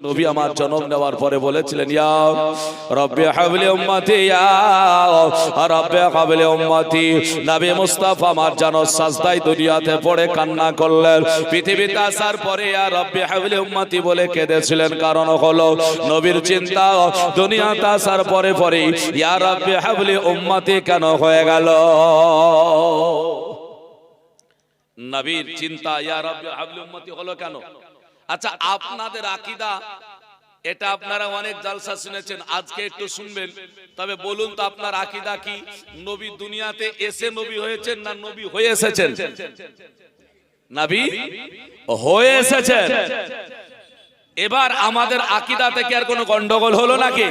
নবী আমার জন্ম নেওয়ার পরে বলেছিলেন, ইয়া রব্বি হাবলি উম্মতি, ইয়া রব্বি হাবলি উম্মতি। নবী মুস্তাফা আমার জানো সাজদায় দুনিয়াতে পড়ে কান্না করলেন। পৃথিবীতে আসার পরে ইয়া রব্বি হাবলি উম্মতি বলে কেঁদেছিলেন। কারণ হলো নবীর চিন্তা দুনিয়াতে আসার পরে পরে ইয়া রব্বি হাবলি উম্মতি কেন হয়ে গেল। নবীর চিন্তা ইয়া রব্বি হাবলি উম্মতি হলো কেন। আচ্ছা, আপনাদের আকীদা এটা আপনারা অনেক জালসা শুনেছেন, আজকে একটু শুনবেন। তবে বলুন তো আপনার আকীদা কি? নবী দুনিয়াতে এসে নবী হয়েছেন না নবী হয়ে এসেছেন? নবী হয়ে এসেছেন। এবার আমাদের আকীদা থেকে আর কোনো গন্ডগোল হলো নাকি?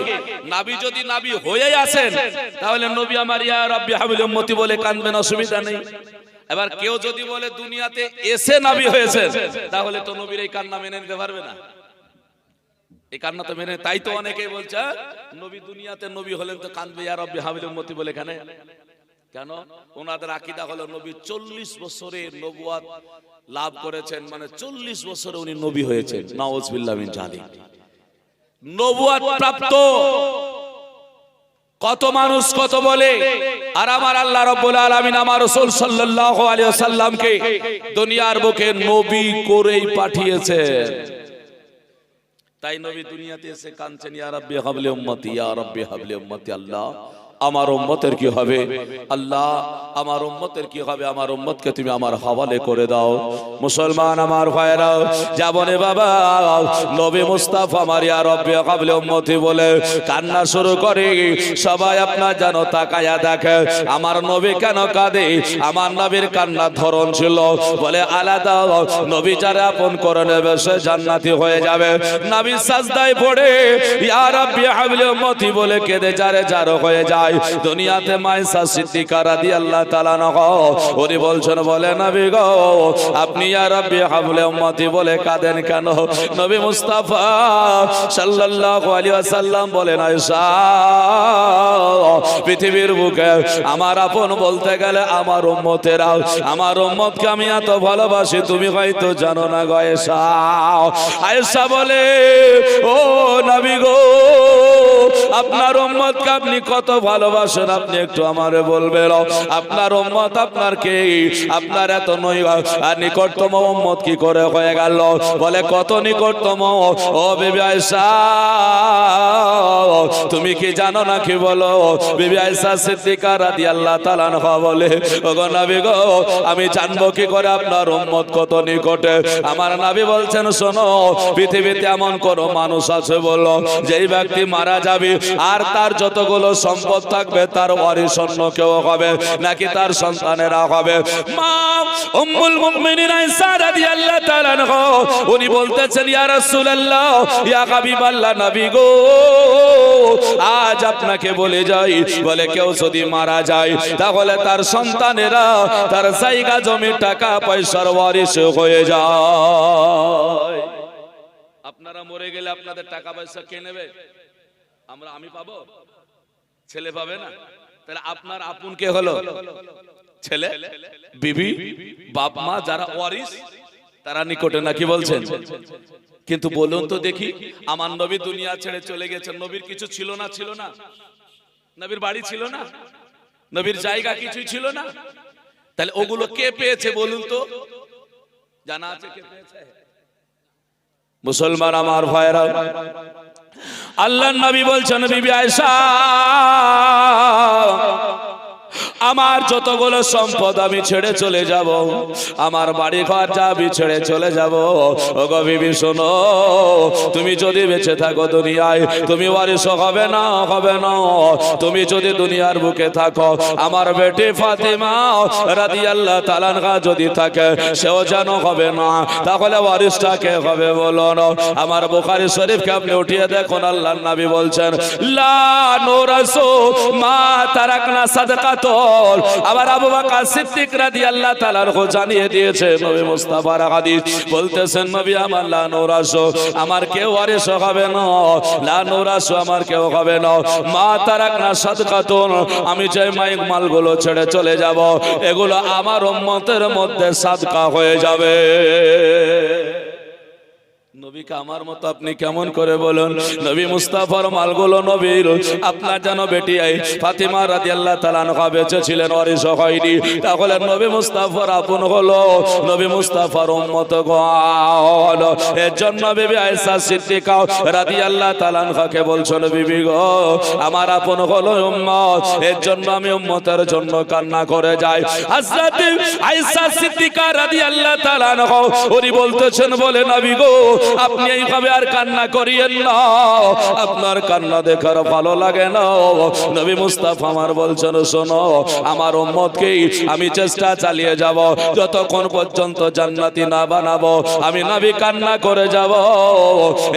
নবী যদি নবী হয়ে আসেন তাহলে নবী আমার ইয়া রাব্বি হাবলি উম্মতি বলে কাঁদবেন, অসুবিধা নেই। এবার কেউ যদি বলে দুনিয়াতে এসে নবী হয়েছে তাহলে তো নবীর এই কান্না মেনে নিতে পারবে না। এই কান্না তো মেনে, তাই তো অনেকেই বলছে নবী দুনিয়াতে নবী হলেন তো কাঁদবে ইয়া রাব্বি হাবলি উম্মতি বলে। কেন? ওনাদের আকীদা হলো নবী 40 বছরে নবুয়ত লাভ করেছেন, মানে 40 বছরে উনি নবী হয়েছেন। নাউজুবিল্লাহ মিন জালিক। নবুয়ত প্রাপ্ত কত মানুষ কত বলে, আর আমার আল্লাহ রাব্বুল আলামিন আমার রাসূল সাল্লাল্লাহু আলাইহি ওয়াসাল্লামকে দুনিয়ার বুকে নবী করেই পাঠিয়েছেন। তাই নবী দুনিয়াতে এসে কাঁদছেন ইয়া রাব্বি হাবলি উম্মতি, ইয়া রাব্বি হাবলি উম্মতি। আল্লাহ আমার উম্মতের কি হবে, আল্লাহ আমার উম্মতের কি হবে, আমার উম্মতকে তুমি আমার হাওয়ালে করে দাও। মুসলমান আমার ভাইরা, যাবনে বাবা নবী মুস্তাফা আমার ইয়া রাব্বি হাবলি উম্মতি বলে কান্না শুরু করে। সবাই আপনার জানো তাকায়া দেখে আমার নবী কেন কাঁদে। আমার নবীর কান্নার ধরন ছিল বলে আলাদা, নবী যারা আপন করে নেবে সে জান্নাতি হয়ে যাবে। নবী সাজদায় পড়ে ইয়া রাব্বি হাবলি উম্মতি বলে কেঁদে যারে যার হয়ে যায়। দুনিয়াতে মায়েশা সিদ্দিকা রাদিয়াল্লাহু তাআলা আনহা উনি বলছেন, বলে নবী গো আপনি ইয়া রাব্বি হাবলি উম্মতি বলে কাঁদেন কেন? নবী মুস্তাফা সাল্লাল্লাহু আলাইহি ওয়াসাল্লাম বলেন, আয়েশা পৃথিবীর বুকে আমার আপন বলতে গেলে আমার উম্মতেরা, আমার উম্মতকে আমি এত ভালোবাসি তুমি হয়তো জানো না গো আয়েশা। আয়েশা বলে, ও নবী গো আপনার উম্মতকে আপনি কত ভালোবাসেন আপনি একটু আমারে বলবেন। আপনার উম্মত আপনার কে, আপনার এত নিকটতম উম্মত কি করে হয়ে গেল? বলে কত নিকটতম? ও বিবি আয়েশা তুমি কি জানো না কি বলো? বিবি আয়েশা সিদ্দিকা রাদিয়াল্লাহু তাআলা আনহা বলে, ওগো নবী গো আমি জানবো কি করে আপনার উম্মত কত নিকটে? আমার নবী বলছেন, শোনো পৃথিবীতে এমন কোন মানুষ আছে বলো যেই ব্যক্তি মারা যাবে আর তার যতগুলো সম্পদ থাকবে তার ওয়ারিশ অন্য কেউ হবে নাকি তার সন্তানেরা হবে? মা উম্মুল মুমিনিন আয়েশা রাদিয়াল্লাহু তাআলা আনহা উনি বলতেছেন, ইয়া রাসূলুল্লাহ ইয়া হাবিবাল্লাহ নবী গো আজ আপনাকে বলে যাই, বলে কেউ যদি মারা যায় তাহলে তার সন্তানেরা তার জায়গা জমি টাকা পয়সার ওয়ারিশ হয়ে যায়। আপনারা মরে গেলে আপনাদের টাকা পয়সা কে নেবে? আমি পাবো? ছেলে পাবে না? তাহলে আপনার আপন কে হলো? ছেলে, বিবি, বাপ মা যারা ওয়ারিশ তারা নিকটে নাকি বলছেন? কিন্তু বলুন তো দেখি, আমার নবী দুনিয়া ছেড়ে চলে গেছেন, নবীর কিছু ছিল না? ছিল না? নবীর বাড়ি ছিল না? নবীর জায়গা কিছুই ছিল না? তাহলে ওগুলো কে পেয়েছে বলুন তো? জানা আছে কে পেয়েছে? মুসলমান আমার ভাইরা, আল্লাহর নবী বলছেন, বিবি আয়েশা আমার যতগুলো সম্পদ আমি ছেড়ে চলে যাব, আমার বাড়ি ঘর যা আমি ছেড়ে চলে যাব। ওগো বিবি শোনো, তুমি যদি বেঁচে থাকো দুনিয়ায় তুমি ওয়ারিশ হবে না, হবে না। তুমি যদি দুনিয়ার বুকে থাকো আমার বেটি ফাতিমা রাদিয়াল্লাহু তাআলা আনহা যদি থাকে সেও যেন হবে না, তাহলে ওয়ারিশটা কে হবে বলুন? আমার বুখারী শরীফকে আপনি উঠিয়ে দেখুন, আল্লাহর নবী বলছেন, লা নুরাসু মা তারাকনা সাদকাত। আবার আবু বকর সিদ্দিক রাদিয়াল্লাহু তাআলা আনহু জানিয়ে দিয়েছে, নবী মুস্তাফার হাদিস বলতেছেন, নবী আমার লা নুরাসু আমার কেউ ওয়ারিশ হবে না, লা নুরাসু আমার কেউ হবে না মা তারাকনা সাদকাতুন আমি যে মালগুলো ছেড়ে চলে যাব এগুলো আমার উম্মতের মধ্যে সাদকা হয়ে যাবে। নবীকে আমার মতো আপনি কেমন করে বলুন? নবী মুস্তাফার মালগুলো নবীর আপনার যেন বেটি ফাতিমা রাদিয়াল্লাহু তাআলা আনহা বেঁচে ছিলেন, ওয়ারিস হয়নি, তাহলে নবী মুস্তাফার আপন হলো, নবী মুস্তাফার উম্মত হলো। এর জন্য বিবি আয়েশা সিদ্দিকা রাদিয়াল্লাহু তাআলা আনহাকে বলছেন, বিবি গো আমার আপন হলো উম্মত, এর জন্য আমি উম্মতের জন্য কান্না করে যাই। হযরত আয়েশা সিদ্দিকা রাদিয়াল্লাহু তাআলা আনহা উনি বলতেছেন, বলে নবী গো আপনি এইভাবে আর কান্না করিয়েন না, আপনার কান্না দেখার ভালো লাগে না। নবী মুস্তাফা আমার বলছেন, শোনো আমার উম্মতকে আমি চেষ্টা চালিয়ে যাব, যতক্ষণ পর্যন্ত জান্নাতি না বানাবো আমি নবী কান্না করে যাব।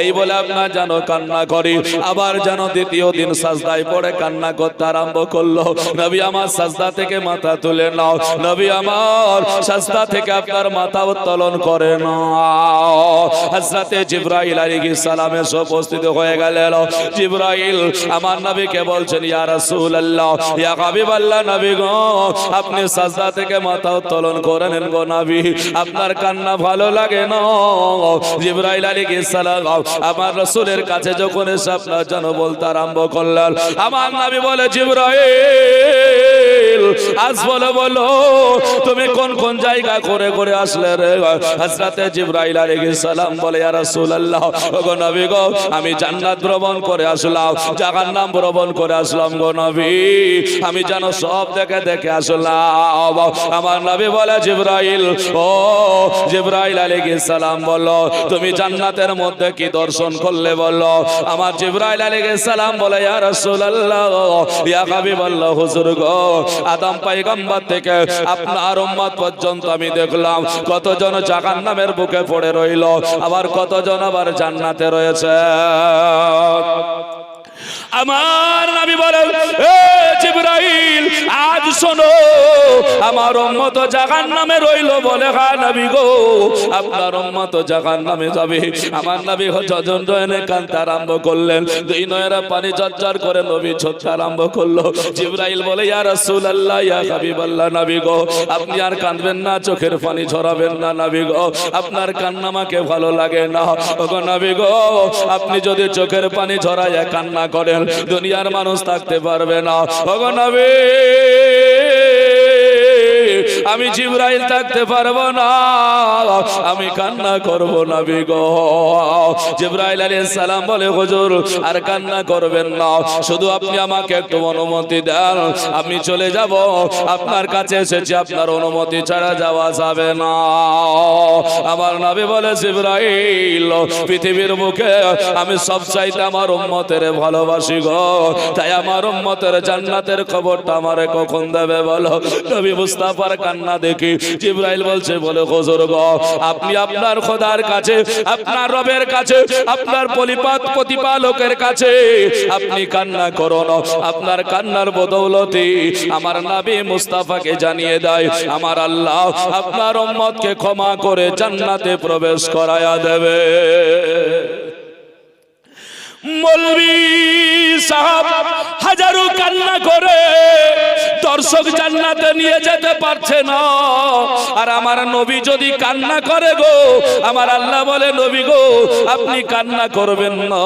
এই বলে আপনার যেন কান্না করি, আবার যেন দ্বিতীয় দিন সাজদায় পড়ে কান্না করতে আরম্ভ করলো। নবী আমার সাজদা থেকে মাথা তুলে নাও, নবী আমার সাজদা থেকে আপনার মাথা উত্তোলন করে নাও। হযরতে জিবরাইল আলাইহিস সালাম এসে উপস্থিত হয়ে গেলেন। জিবরাইল আমার নবীকে বলছেন, ইয়া রাসূলুল্লাহ, ইয়া হাবিবাল্লাহ, নবী গো আপনি সাজদা থেকে মাথা উত্তোলন করে নেন গো নবী, আপনার কান্না ভালো লাগে না। জিবরাইল আলাইহিস সালাম আমার রাসূলের কাছে যখন এসে আপনার জন্য বলতে আরম্ভ করলেন, আমার নবী বলে, জিবরাইল আজ বলো তুমি কোন কোন জায়গা করে করে আসলে রে? হযরতে জিবরাইল আলাইহিস সালাম বলে, ইয়া রাসূলুল্লাহ, ওগো নবী গো আমি জান্নাত ভ্রমণ করে আসলাম, জাহান্নাম ভ্রমণ করে আসলাম গো নবী, আমি যেন সব দেখে দেখে আসলাম। আমার নবী বলে, জিবরাইল, ও জিবরাইল আলাইহিস সালাম বলো তুমি জান্নাতের মধ্যে কি দর্শন করলে বলো? আমার জিবরাইল আলাইহিস সালাম বলে, ইয়া রাসূলুল্লাহ, ইয়া হাবিবাল্লাহ, হুজুর গো আদম পয়গম্বর থেকে আপনার উম্মত পর্যন্ত আমি দেখলাম কতজন জাহান্নামের বুকে পড়ে রইল, আবার কতজন আবার জান্নাতে রয়েছে। আমার নবী বলেন, এ জিবরাইল আজ শোনো আমার উম্মত জাহান্নামে রইল। বলে, হ্যাঁ নবী গো আপনার উম্মত জাহান্নামে যাবে। আমার নবী হযরত জয়নে কাঁদতে আরম্ভ করলেন, দুই নয়নের পানি ঝরঝর করে নবী ঝরতে আরম্ভ করলো। জিবরাইল বলে, ইয়া রাসূলুল্লাহ, ইয়া হাবিবাল্লাহ, নবী গো আপনি আর কাঁদবেন না, চোখের পানি ঝরাবেন না নবী গো, আপনার কান্না আমাকে ভালো লাগে না। ওগো নবী গো আপনি যদি চোখের পানি ঝরাইয়া কান্না করেন দুনিয়ার মানুষ থাকতে পারবে না। ওগো নবী আমি জিবরাইল থাকতে পারবো না, আমি কান্না করব নবী গো। জিবরাইল আলাইহিস সালাম বলে, হুজুর আর কান্না করবেন না, শুধু আপনি আমাকে একটু অনুমতি দেন, আমি চলে যাব, আপনার কাছে এসেছি, আপনার অনুমতি ছাড়া যাওয়া যাবে না। আমার নবী বলে, জিবরাইল পৃথিবীর মুখে আমি সব চাইতে আমার উম্মতের ভালোবাসি গো, তাই আমার উম্মতের জান্নাতের খবরটা আমারে কখন দেবে বলো? নবী মুস্তাফার কান্না দেখি জিবরাইল বলছে, বলে হুজুর গো আপনি আপনার খোদার কাছে, আপনার রবের কাছে, আপনার প্রতিপালকের কাছে আপনি কান্না করুন, আপনার কান্নার বদৌলতে আমার নবী মুস্তাফাকে জানিয়ে দেয় আমার আল্লাহ আপনার উম্মতকে ক্ষমা করে জান্নাতে প্রবেশ করায়া দেবে। মৌলভী সাহেব হাজারো কান্না করে দর্শক জান্নাতে নিয়ে যেতে পারছে না, আর আমার নবী যদি কান্না করে গো আমার আল্লাহ বলে, নবী গো আপনি কান্না করবেন না,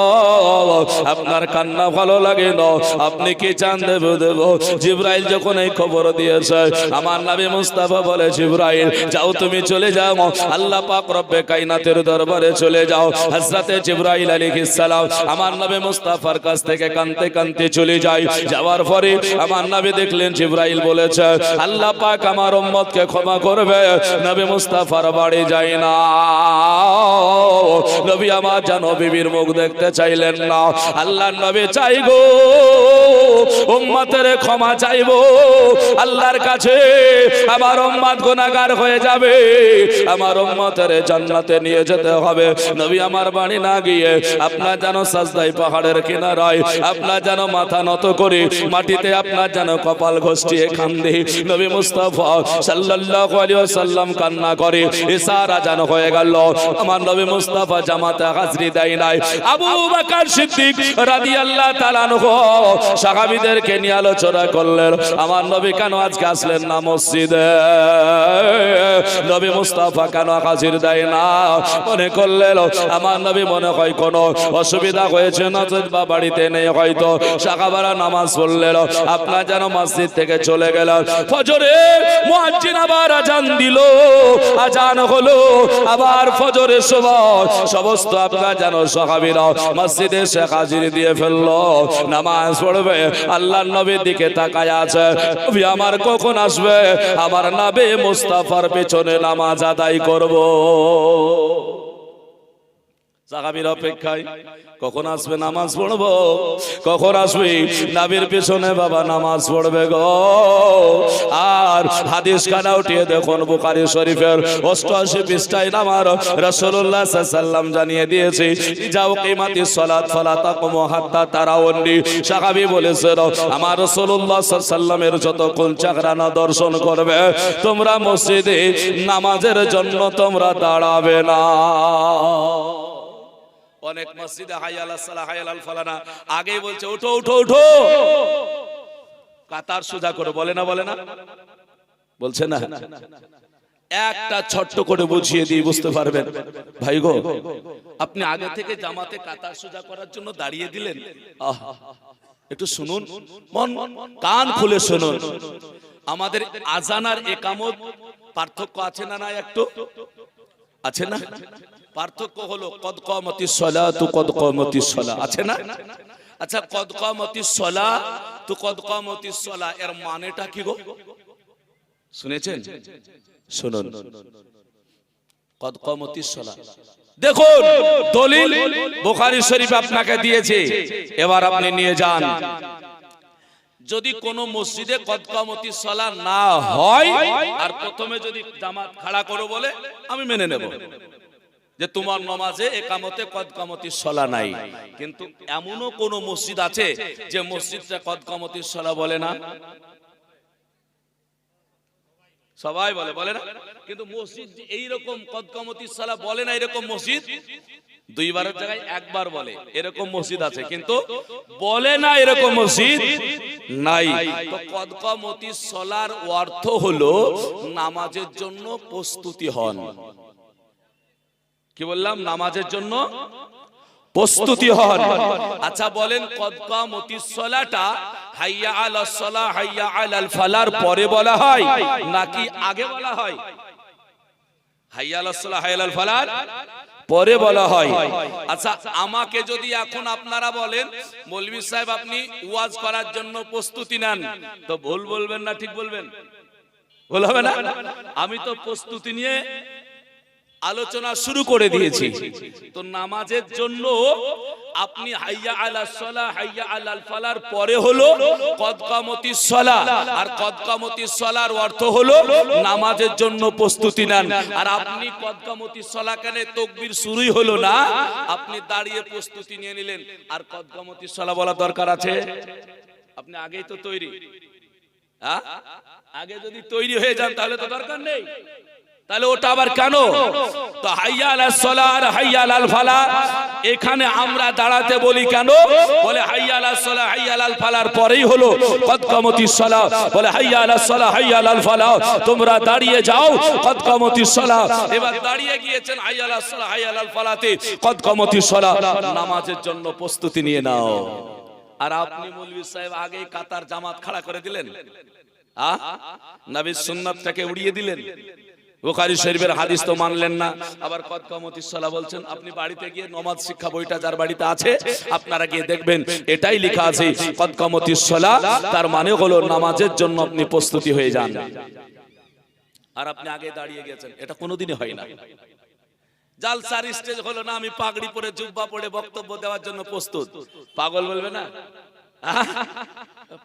আপনার কান্না ভালো লাগে না, আপনি কি চান দেব দেব। জিবরাইল যখন এই খবর দিয়েছে আমার নবী মুস্তাফা বলে, জিবরাইল যাও তুমি চলে যাও, আল্লাহ পাক রব্বে কায়নাতের দরবারে চলে যাও। হযরতে জিবরাইল আলাইহিস সালাম আমার নবী মুস্তাফার কাছ থেকে কাঁদতে কাঁদতে চলে যায়। যাওয়ার পরে আমার নবী দেখলেন জিবরাইল বলেছে আল্লাহ পাক আমার উম্মতকে ক্ষমা করবে, নবী মুস্তাফার বাড়ি যায় না। নবী আমার যেন বিবির মুখ দেখতে চাইলেন না। আল্লাহর নবী চাই গো উম্মতের ক্ষমা চাইবো আল্লাহর কাছে, আমার উম্মত গুনাহগার হয়ে যাবে, আমার উম্মতের জান্নাতে নিয়ে যেতে হবে। নবী আমার বাড়ি না গিয়ে আপনার যেন সাজদায় পাহাড়ের কিনারায় আপনার যেন মাথা নত করে মাটিতে আপনার যেন কপাল ঘষতে ফসটিয়ে কান্দে। নবী মুস্তাফা সাল্লাল্লাহু আলাইহি ওয়াসাল্লাম কান্না করে। ইশার আজান হয়ে গেল, আমার নবী মুস্তাফা জামাতে হাজরি দেয় নাই। আবু বকর সিদ্দিক রাদিয়াল্লাহু তাআলা আনহু সাহাবীদেরকে নিয়ে আলোচনা করলেন, আমার নবী কেন আজকে আসলেন না মসজিদে, নবী মুস্তাফা কেন হাজির দেয় না? মনে করলেন আমার নবী মনে হয় কোনো অসুবিধা হয়েছে, নতুবা বাড়িতে নেই হয়তো। সাহাবারা নামাজ পড়লেন, আপনার যেন মসজিদ থেকে চলে গেল। ফজরে মুয়াজ্জিন আবার আজান দিল, আজান হলো আবার ফজরের সময় সমস্ত আপনার যেন সাহাবীরা মসজিদে এসে হাজির দিয়ে ফেললো। নামাজ পড়বে, আল্লাহর নবীর দিকে তাকায় আছে, নবী আমার কখন আসবে, আমার নবী মুস্তাফার পেছনে নামাজ আদায় করব। সাহাবীর অপেক্ষায় কখন আসবে নামাজ পড়বো, কখন আসবে নবীর পেছনে বাবা নামাজ পড়বে গো। আর হাদিস খানা উঠিয়ে দেখুন বুখারী শরীফের 88 পৃষ্ঠায় আমার রাসূলুল্লাহ সাল্লাল্লাহু আলাইহি ওয়াসাল্লাম জানিয়ে দিয়েছে, যাও কিমাতিস সালাত ফালা তাকুমু হাত্তা তারাউন্নি। সাহাবী বলেছেন আমার রাসূলুল্লাহ সাল্লাল্লাহু আলাইহি ওয়াসাল্লামের যতক্ষণ চেহারা না দর্শন করবে তোমরা মসজিদে নামাজের জন্য তোমরা দাঁড়াবে না। অনেক মসজিদে হাইয়া আলাস সালাহ হাইয়া আল ফালানা আগেই বলছে ওঠো ওঠো ওঠো, কাতার সোজা করে বলে না, বলে না, বলছে না। একটা ছোট্ট করে বুঝিয়ে দিয়ে বুঝতে পারবেন ভাই গো, আপনি আগে থেকে জামাতে কাতার সোজা করার জন্য দাঁড়িয়ে দিলেন। একটু শুনুন, মন কান খুলে শুনুন। আমাদের আজান আর ইকামত পার্থক্য আছে না? না একটু আছে না? পার্থক্য হলো কদ কামাতিস সালাতু কদ কামাতিস সালাহ, আছে না? আচ্ছা, কদ কামাতিস সালাহ তো কদ কামাতিস সালাহ এর মানেটা কি গো শুনেছেন? শুনুন, কদ কামাতিস সালাহ দেখুন দলিল বুখারী শরীফ আপনাকে দিয়েছে, এবার আপনি নিয়ে যান। যদি কোন মসজিদে কদ কামাতিস সালাহ না হয় আর প্রথমে যদি জামাত খাড়া করো বলে আমি মেনে নেব যে তোমার নামাজে একামতে কদ কামাতিস সালাহ নাই, কিন্তু এমনও কোন মসজিদ আছে যে মসজিদটা কদ কামাতিস সালাহ বলে না? সবাই বলে, বলে না? কিন্তু মসজিদ এইরকম কদ কামাতিস সালাহ বলে না, এরকম মসজিদ দুইবারের জায়গায় একবার বলে, এরকম মসজিদ আছে, কিন্তু বলে না এরকম মসজিদ নাই। তো কদ কামাতিস সালাহর অর্থ হলো নামাজের জন্য প্রস্তুতি হন। কি বললাম? নামাজের জন্য প্রস্তুতি হন। আচ্ছা বলেন, কদ কামাতিস সালাহটা হাইয়া আলাস সালাহ হাইয়া আলাল ফালার পরে বলা হয় নাকি আগে বলা হয়? হাইয়া আলাস সালাহ হাইয়া আলাল ফালার পরে বলা হয়। আচ্ছা, আমাকে যদি এখন আপনারা বলেন মৌলভী সাহেব আপনি ওয়াজ করার জন্য প্রস্তুতি নেন, তো ভুল বলবেন না ঠিক বলবেন? ভুল হবে না? আমি তো প্রস্তুতি নিয়ে আলোচনা শুরু করে দিয়েছি। তো নামাজের জন্য আপনি হাইয়া আলাস সালাহ হাইয়া আলাল ফালার পরে হলো কদ কামাতিস সালাহ, আর কদ কামাতিস সালাহর অর্থ হলো নামাজের জন্য প্রস্তুতি নেন। আর আপনি কদ কামাতিস সালাহ কেন তাকবীর শুরুই হলো না, আপনি দাঁড়িয়ে প্রস্তুতি নিয়ে নিলেন। আর কদ কামাতিস সালাহ বলা দরকার আছে? আপনি আগেই তো তৈরি, হ্যাঁ? আগে যদি তৈরি হয়ে যান তাহলে তো দরকার নেই, তাহলে ওটা আবার কেন? তো হাইয়া আলাস সালাহ আর হাইয়া আলাল ফালাহ এখানে আমরা দাঁড়াতে বলি কেন? বলে হাইয়া আলাস সালাহ হাইয়া আলাল ফালার পরেই হলো কদ কামাতিস সালাহ। বলে হাইয়া আলাস সালাহ হাইয়া আলাল ফালাহ, তোমরা দাঁড়িয়ে যাও কদ কামাতিস সালাহ। এবার দাঁড়িয়ে গিয়েছেন হাইয়া আলাস সালাহ হাইয়া আলাল ফালাতে, কদ কামাতিস সালাহ, নামাজের জন্য প্রস্তুতি নিয়ে নাও। আর আপনি মৌলভী সাহেব আগেই কাতার জামাত খাড়া করে দিলেন, নবীর সুন্নাতটাকে উড়িয়ে দিলেন। বুখারী শরীফের হাদিস তো মানলেন না, আবার কদ কামাতিস সালাহ বলছেন। আপনি বাড়িতে গিয়ে নামাজ শিক্ষা বইটা যার বাড়িতে আছে আপনারা গিয়ে দেখবেন, এটাই লেখা আছে কদ কামাতিস সালাহ, তার মানে হলো নামাজের জন্য আপনি প্রস্তুতি হয়ে যান। আর আপনি আগে দাঁড়িয়ে গেছেন, এটা কোনোদিনই হয় না। জালসার স্টেজ হলো না, আমি পাগড়ি পরে জুব্বা পরে বক্তব্য দেওয়ার জন্য প্রস্তুত। পাগল বলবে না?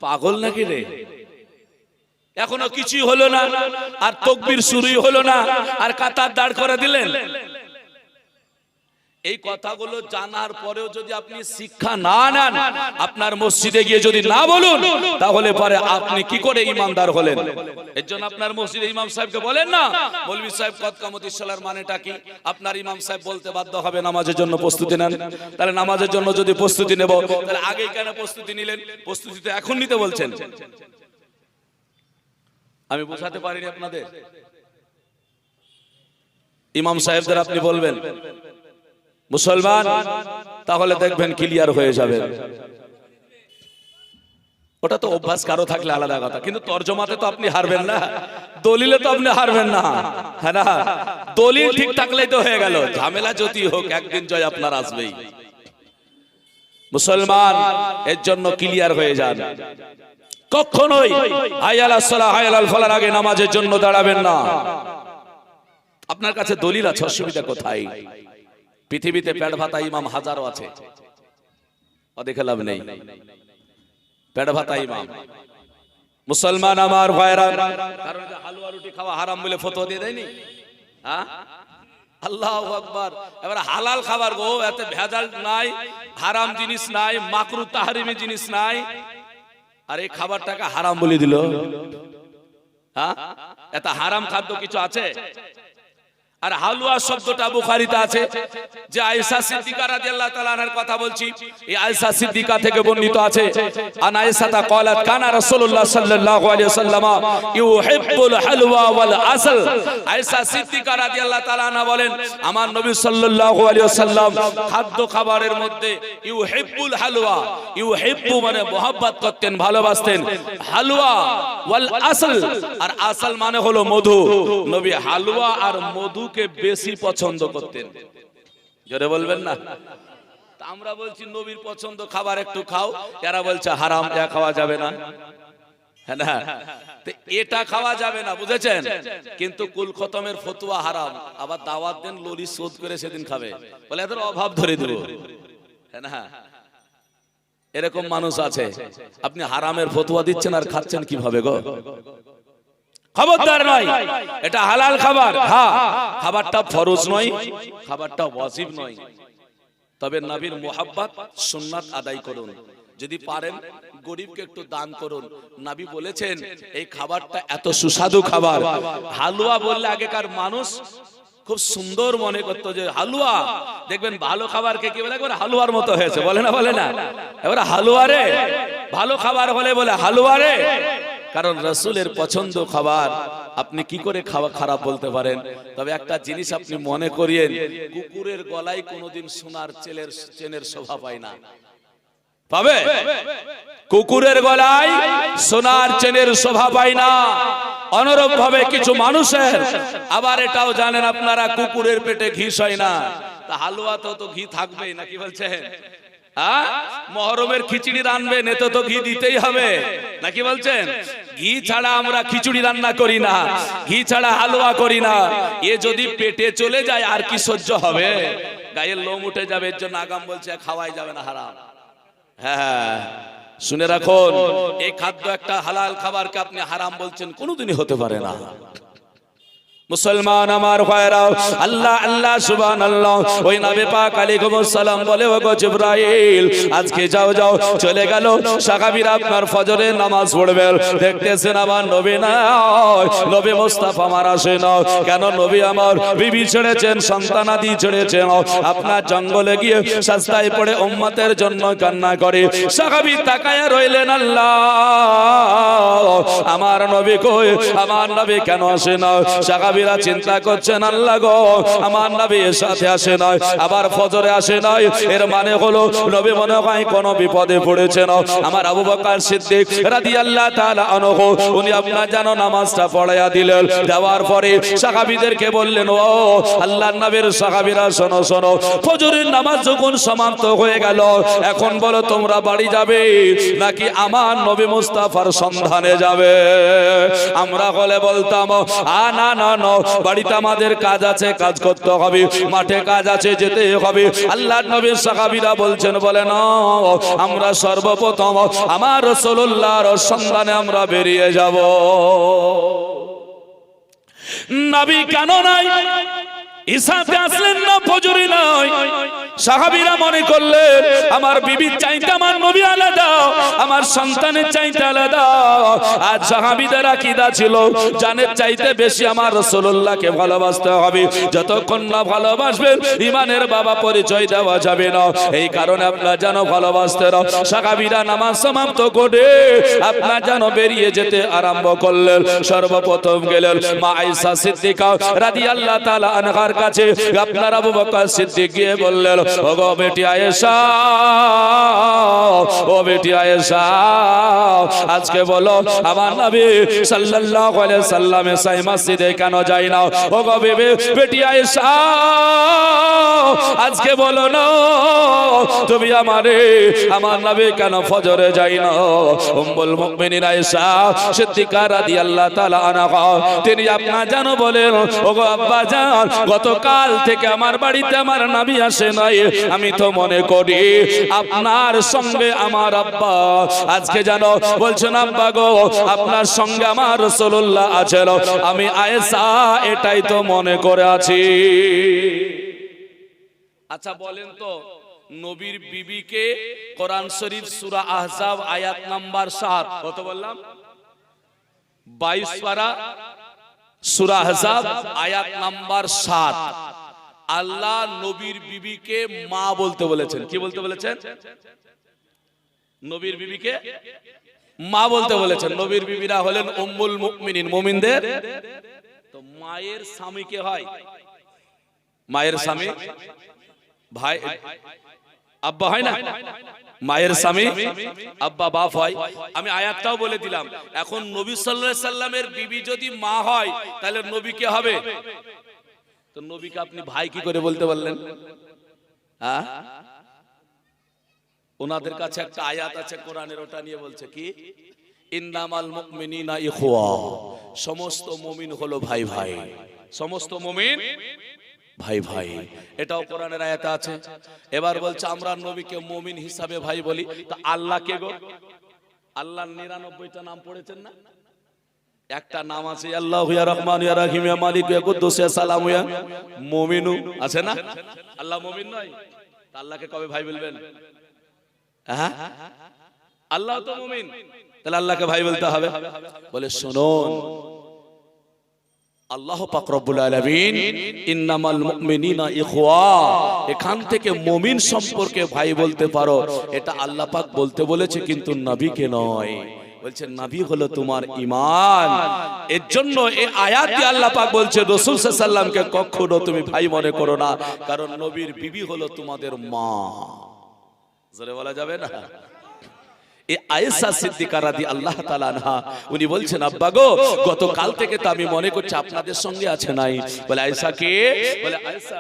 পাগল নাকি রে? এখনো কিছুই হলো না, আর তাকবীর শুরুই হলো না, আর কাতার দাঁড় করে দিলেন। এই কথাগুলো জানার পরেও যদি আপনি শিক্ষা না নেন, আপনার মসজিদে গিয়ে যদি না বলুন, তাহলে পরে আপনি কি করে ইমানদার হলেন? এর জন্য আপনার মসজিদে ইমাম সাহেবকে বলেন না, মৌলভী সাহেব কদ কামতি সালার মানেটা কি? আপনার ইমাম সাহেব বলতে বাধ্য হবে নামাজের জন্য প্রস্তুতি নেন। তাহলে নামাজের জন্য যদি প্রস্তুতি নেব, তাহলে আগেই কেন প্রস্তুতি নিলেন? প্রস্তুতি তো এখন নিতে বলছেন। আমি বোঝাতে পারিনি আপনাদের? ইমাম সাহেবদের আপনি বলবেন মুসলমান, তাহলে দেখবেন ক্লিয়ার হয়ে যাবে। ওটা তো অভ্যাস কারো থাকলে আলাদা কথা, কিন্তু তর্জমাতে তো আপনি হারবেন না, দলিলে তো আপনি হারবেন না, হ্যাঁ না? দলিল ঠিক থাকলেই তো হয়ে গেল। ঝামেলা যদি হোক, একদিন জয় আপনার আসবেই। মুসলমান, এর জন্য ক্লিয়ার হয়ে যান। কখনোই হাই আলাস সালাহ হাই আলাল ফালার আগে নামাজের জন্য দাঁড়াবেন না। আপনার কাছে দলিল আছে, অসুবিধা কোথায়? পৃথিবীতে পেট ভাতা ইমাম হাজারো আছে, দেখে লাভ নেই। পেট ভাতা ইমাম মুসলমান আমার ভাইরা, কারণ হালুয়া রুটি খাওয়া হারাম বলে ফতোয়া দিয়ে দেয়নি? হ্যাঁ, আল্লাহু আকবার। এবার হালাল খাবার গো, এতে ভেজাল নাই, হারাম জিনিস নাই, মাকরু তাহরিমি জিনিস নাই, আর এই খাবারটাকে হারাম বলে দিল। হ্যাঁ, এত হারাম খাদ্য কিছু আছে? আর হালুয়া শব্দটা বুখারীতে আছে, যে আয়েশা সিদ্দিকা রাদিয়াল্লাহু তাআলা আনহার কথা বলছি। এই আয়েশা সিদ্দিকা থেকে বর্ণিত আছে, আন আয়েশা ক্বালাত কানা রাসূলুল্লাহ সাল্লাল্লাহু আলাইহি ওয়াসাল্লাম ইউহিব্বুল হালওয়া ওয়াল আসল। আয়েশা সিদ্দিকা রাদিয়াল্লাহু তাআলা আনহা বলেন, আমার নবী সাল্লাল্লাহু আলাইহি ওয়াসাল্লাম খাদ্য খাবারের মধ্যে ইউহিব্বুল হালওয়া, ইউহিব্বু মানে মোহাব্বত করতেন, ভালোবাসতেন, হালওয়া ওয়াল আসল, আর আসল মানে হলো মধু। নবী হালওয়া আর মধু কে বেশি পছন্দ করতেন। জোরে বলবেন না? আমরা বলছি নবীর পছন্দ খাবার একটু খাও, এরা বলছে হারাম, এটা খাওয়া যাবে না, হ্যাঁ না? এটা খাওয়া যাবে না, বুঝেছেন? কিন্তু কুল খতমের ফতোয়া হারাম, আবার দাওয়াত দেন লরি শোধ করে সেদিন খাবে, বলে এদের অভাব ধরে দেব, হ্যাঁ না? এরকম মানুষ আছে। আপনি হারামের ফতোয়া দিচ্ছেন আর খাচ্ছেন কিভাবে গো? খবরদার নয়, এটা হালাল খাবার। হ্যাঁ, খাবারটা ফরজ নয়, খাবারটা ওয়াজিব নয়, তবে নবীর মুহাব্বত সুন্নাত আদায় করুন। যদি পারেন গরিবকে একটু দান করুন। নবী বলেছেন এই খাবারটা এত সুস্বাদু খাবার। হালুয়া বললে আগেকার মানুষ খুব সুন্দর মনে করতো, যে হালুয়া, দেখবেন ভালো খাবারকে কি বলে, হালুয়ার মতো হয়েছে, বলে না? বলে না? এবারে হালুয়া রে, ভালো খাবার হলে বলে হালুয়া রে, কারণ রাসূলের পছন্দ খাবার আপনি কি করে খাওয়া খারাপ বলতে পারেন? তবে একটা জিনিস আপনি মনে করিয়েন, কুকুরের গলায় কোনোদিন সোনার চেনের শোভা পায় না, পাবে? কুকুরের গলায় সোনার চেনের শোভা পায় না। অনুরূপ ভাবে কিছু মানুষের আবার এটাও জানেন আপনারা, কুকুরের পেটে ঘি হয় না, তা হালুয়াতেও তো ঘি থাকবেই, নাকি বলছেন? হ্যাঁ, মহরমের খিচুড়ি রান্নবেন, এতে তো ঘি দিতেই হবে, নাকি বলছেন? ঘি ছাড়া আমরা খিচুড়ি রান্না করি না, ঘি ছাড়া হালুয়া করি না। এ যদি পেটে চলে যায় আর কি সহ্য হবে? গায়ের লোম উঠে যাবে। এর জন্য আগাম বলছে খাওয়াই যাবে না, হারাম। হ্যাঁ, শুনে রাখুন, এই খাদ্য একটা হালাল খাবারকে আপনি হারাম বলছেন, কোনোদিনই হতে পারে না। মুসলমান আমার ভাইরা, আল্লাহ আল্লাহ সুবহানাল্লাহ, ওই নবী পাক আলাইহিস সালাম বলে, ওগো জিবরাইল আজকে যাও যাও, চলে গেল সাহাবীরা আপনার ফজরের নামাজ পড়বে, দেখতেছেন আমার নবী না, নবী মুস্তাফা মারা আসে না কেন? নবী আমার বিবি ছেড়েছেন, সন্তানাদি ছেড়েছেন, আপনার জঙ্গলে গিয়ে সাজদায় পড়ে উম্মতের জন্য কান্না করে। সাহাবী তাকায় রইলেন, আল্লাহ আমার নবী কই, আমার নবী কেন আসে না? সাহাবীরা চিন্তা করছেন, আল্লাহ গো আমার নবী এর সাথে আসে নাই, আবার ফজরে আসে নাই, এর মানে হলো নবী মনে হয় কোন বিপদে পড়েছেন। আমার আবু বকর সিদ্দিক রাদিয়াল্লাহু তাআলা আনহু উনি আপনার জানো নামাজটা পড়ায়া দিলেন। দেওয়ার পরে সাহাবীদেরকে বললেন, ও আল্লাহর নবীর সাহাবীরা শোনো শোনো, ফজরের নামাজ যখন সমাপ্ত হয়ে গেল, এখন বলো তোমরা বাড়ি যাবে নাকি আমার নবী মুস্তাফার সন্ধানে যাবে? আমরা বলে বলতাম, না না না, বাড়িতে আমাদের কাজ আছে, কাজ করতে হবে, মাঠে কাজ আছে, যেতে হবে। আল্লাহর নবীর সাহাবীরা বলছেন, বলে না, আমরা সর্বপ্রথম আমার রাসূলুল্লাহর সন্ধানে আমরা বেরিয়ে যাব। নবী কেন নাই? ঈশাতে আসলেন না, ফজরে নয়। সাহাবীরা মনে করলেন আমার বিবির চাইতে আমার নবী আলাদা, আমার সন্তানের চাইতে আলাদা। আর সাহাবীদের আকীদা ছিল জানের চাইতে বেশি আমার রাসূলুল্লাহকে ভালোবাসতে হবে। যতক্ষণ না ভালোবাসবেন ঈমানের বাবা পরিচয় দেওয়া যাবে না। এই কারণে আপনারা যেন ভালোবাসতে রও। সাহাবীরা নামাজ সমাপ্ত করে আপনারা যেন বেরিয়ে যেতে আরম্ভ করলেন। সর্বপ্রথম গেলেন মা আয়েশা সিদ্দিকা রাদিয়াল্লাহু তাআলা আনহার কাছে। আপনার আবু বকর সিদ্দিক গিয়ে বললেন, ওগো বেটি আয়েশা, ও বেটি আয়েশা, আজকে বলো আমার নবী সাল্লাল্লাহু আলাইহি সাল্লামে সাই মসজিদে কেন যায় না? ওগো বেটি আয়েশা, আজকে বলো না তুমি আমারে আমার নবী কেন ফজরে যায় না? উম্মুল মুমিনিন আয়েশা সিদ্দিকা রাদিয়াল্লাহু তাআলা আনহা তিনি আপনারা জানো বলেন, ওগো আব্বা জান, গতকাল থেকে আমার বাড়িতে আমার নবী আসে নাই। আমি তো মনে করি আপনার সঙ্গে আমার আব্বা আজকে জানো বলছেন, আব্বা গো আপনার সঙ্গে আমার রাসূলুল্লাহ আছেন। আমি আয়েশা এটাই তো মনে করে আছি। আচ্ছা বলেন তো, নবীর বিবিকে কোরআন শরীফ সূরা আহজাব আয়াত নাম্বার 7 কত বললাম? 22 পারা সূরা আহজাব আয়াত নাম্বার 7 আল্লাহ নবীর বিবিকে মা বলতে বলেছেন। কি বলতে বলেছেন? নবীর বিবিকে মা বলতে বলেছেন। নবীর বিবিরা হলেন উম্মুল মুমিনিন, মুমিনদের তো মায়ের স্বামী কে হয়? মায়ের স্বামী ভাই আব্বা হয় না? মায়ের স্বামী আব্বা বাপ হয়। আমি আয়াতটাও বলে দিলাম। এখন নবী সাল্লাল্লাহু আলাইহি সাল্লামের বিবি যদি মা হয় তাহলে নবী কে হবে? তো নবীকে আপনি ভাই কি করে বলতে পারলেন? হ্যাঁ, ওনাদের কাছে একটা আয়াত আছে কোরআনের, ওটা নিয়ে বলছে কি, ইন্নামাল মুমিনিনা ইখওয়া, সমস্ত মুমিন হলো ভাই ভাই, সমস্ত মুমিন ভাই ভাই, এটাও কোরআনের আয়াতে আছে। এবার বলছে আমরা নবীকে মুমিন হিসাবে ভাই বলি, তো আল্লাহ কে গো? আল্লাহর 99টা নাম পড়েছেন না? একটা নাম আছে আল্লাহু ইয়া রহমান ইয়া রহিম ইয়া মালিক ইয়া কুদ্দুস ইয়া সালাম ইয়া মুমিনু, আছে না? আল্লাহ মুমিন নয়, তা আল্লাহকে কবে ভাই বলবেন? হ্যাঁ, আল্লাহ তো মুমিন, তাহলে আল্লাহকে ভাই বলতে হবে। বলে শুনুন, আল্লাহ পাক রব্বুল আলামিন ইন্নামাল মুমিনিনা ইখওয়া, এখান থেকে মুমিন সম্পর্কে ভাই বলতে পারো, এটা আল্লাহ পাক বলতে বলেছে, কিন্তু নবীকে নয়। বলছেন নবী হলো তোমার ঈমান। এর জন্য এই আয়াতে আল্লাহ পাক বলছে রাসূল সাল্লাল্লাহু আলাইহি সাল্লামকে কখনো তুমি ভাই মনে করো না, কারণ নবীর বিবি হলো তোমাদের মা। জোরে বলা যাবে না? এই আয়েশা সিদ্দিকা রাদিয়াল্লাহু তাআলা আনহা উনি বলছেন, আব্বা গো গতকাল থেকে তো আমি মনে করছি আপনাদের সঙ্গে আছে নাই। বলে আয়েশা কে? বলে আয়েশা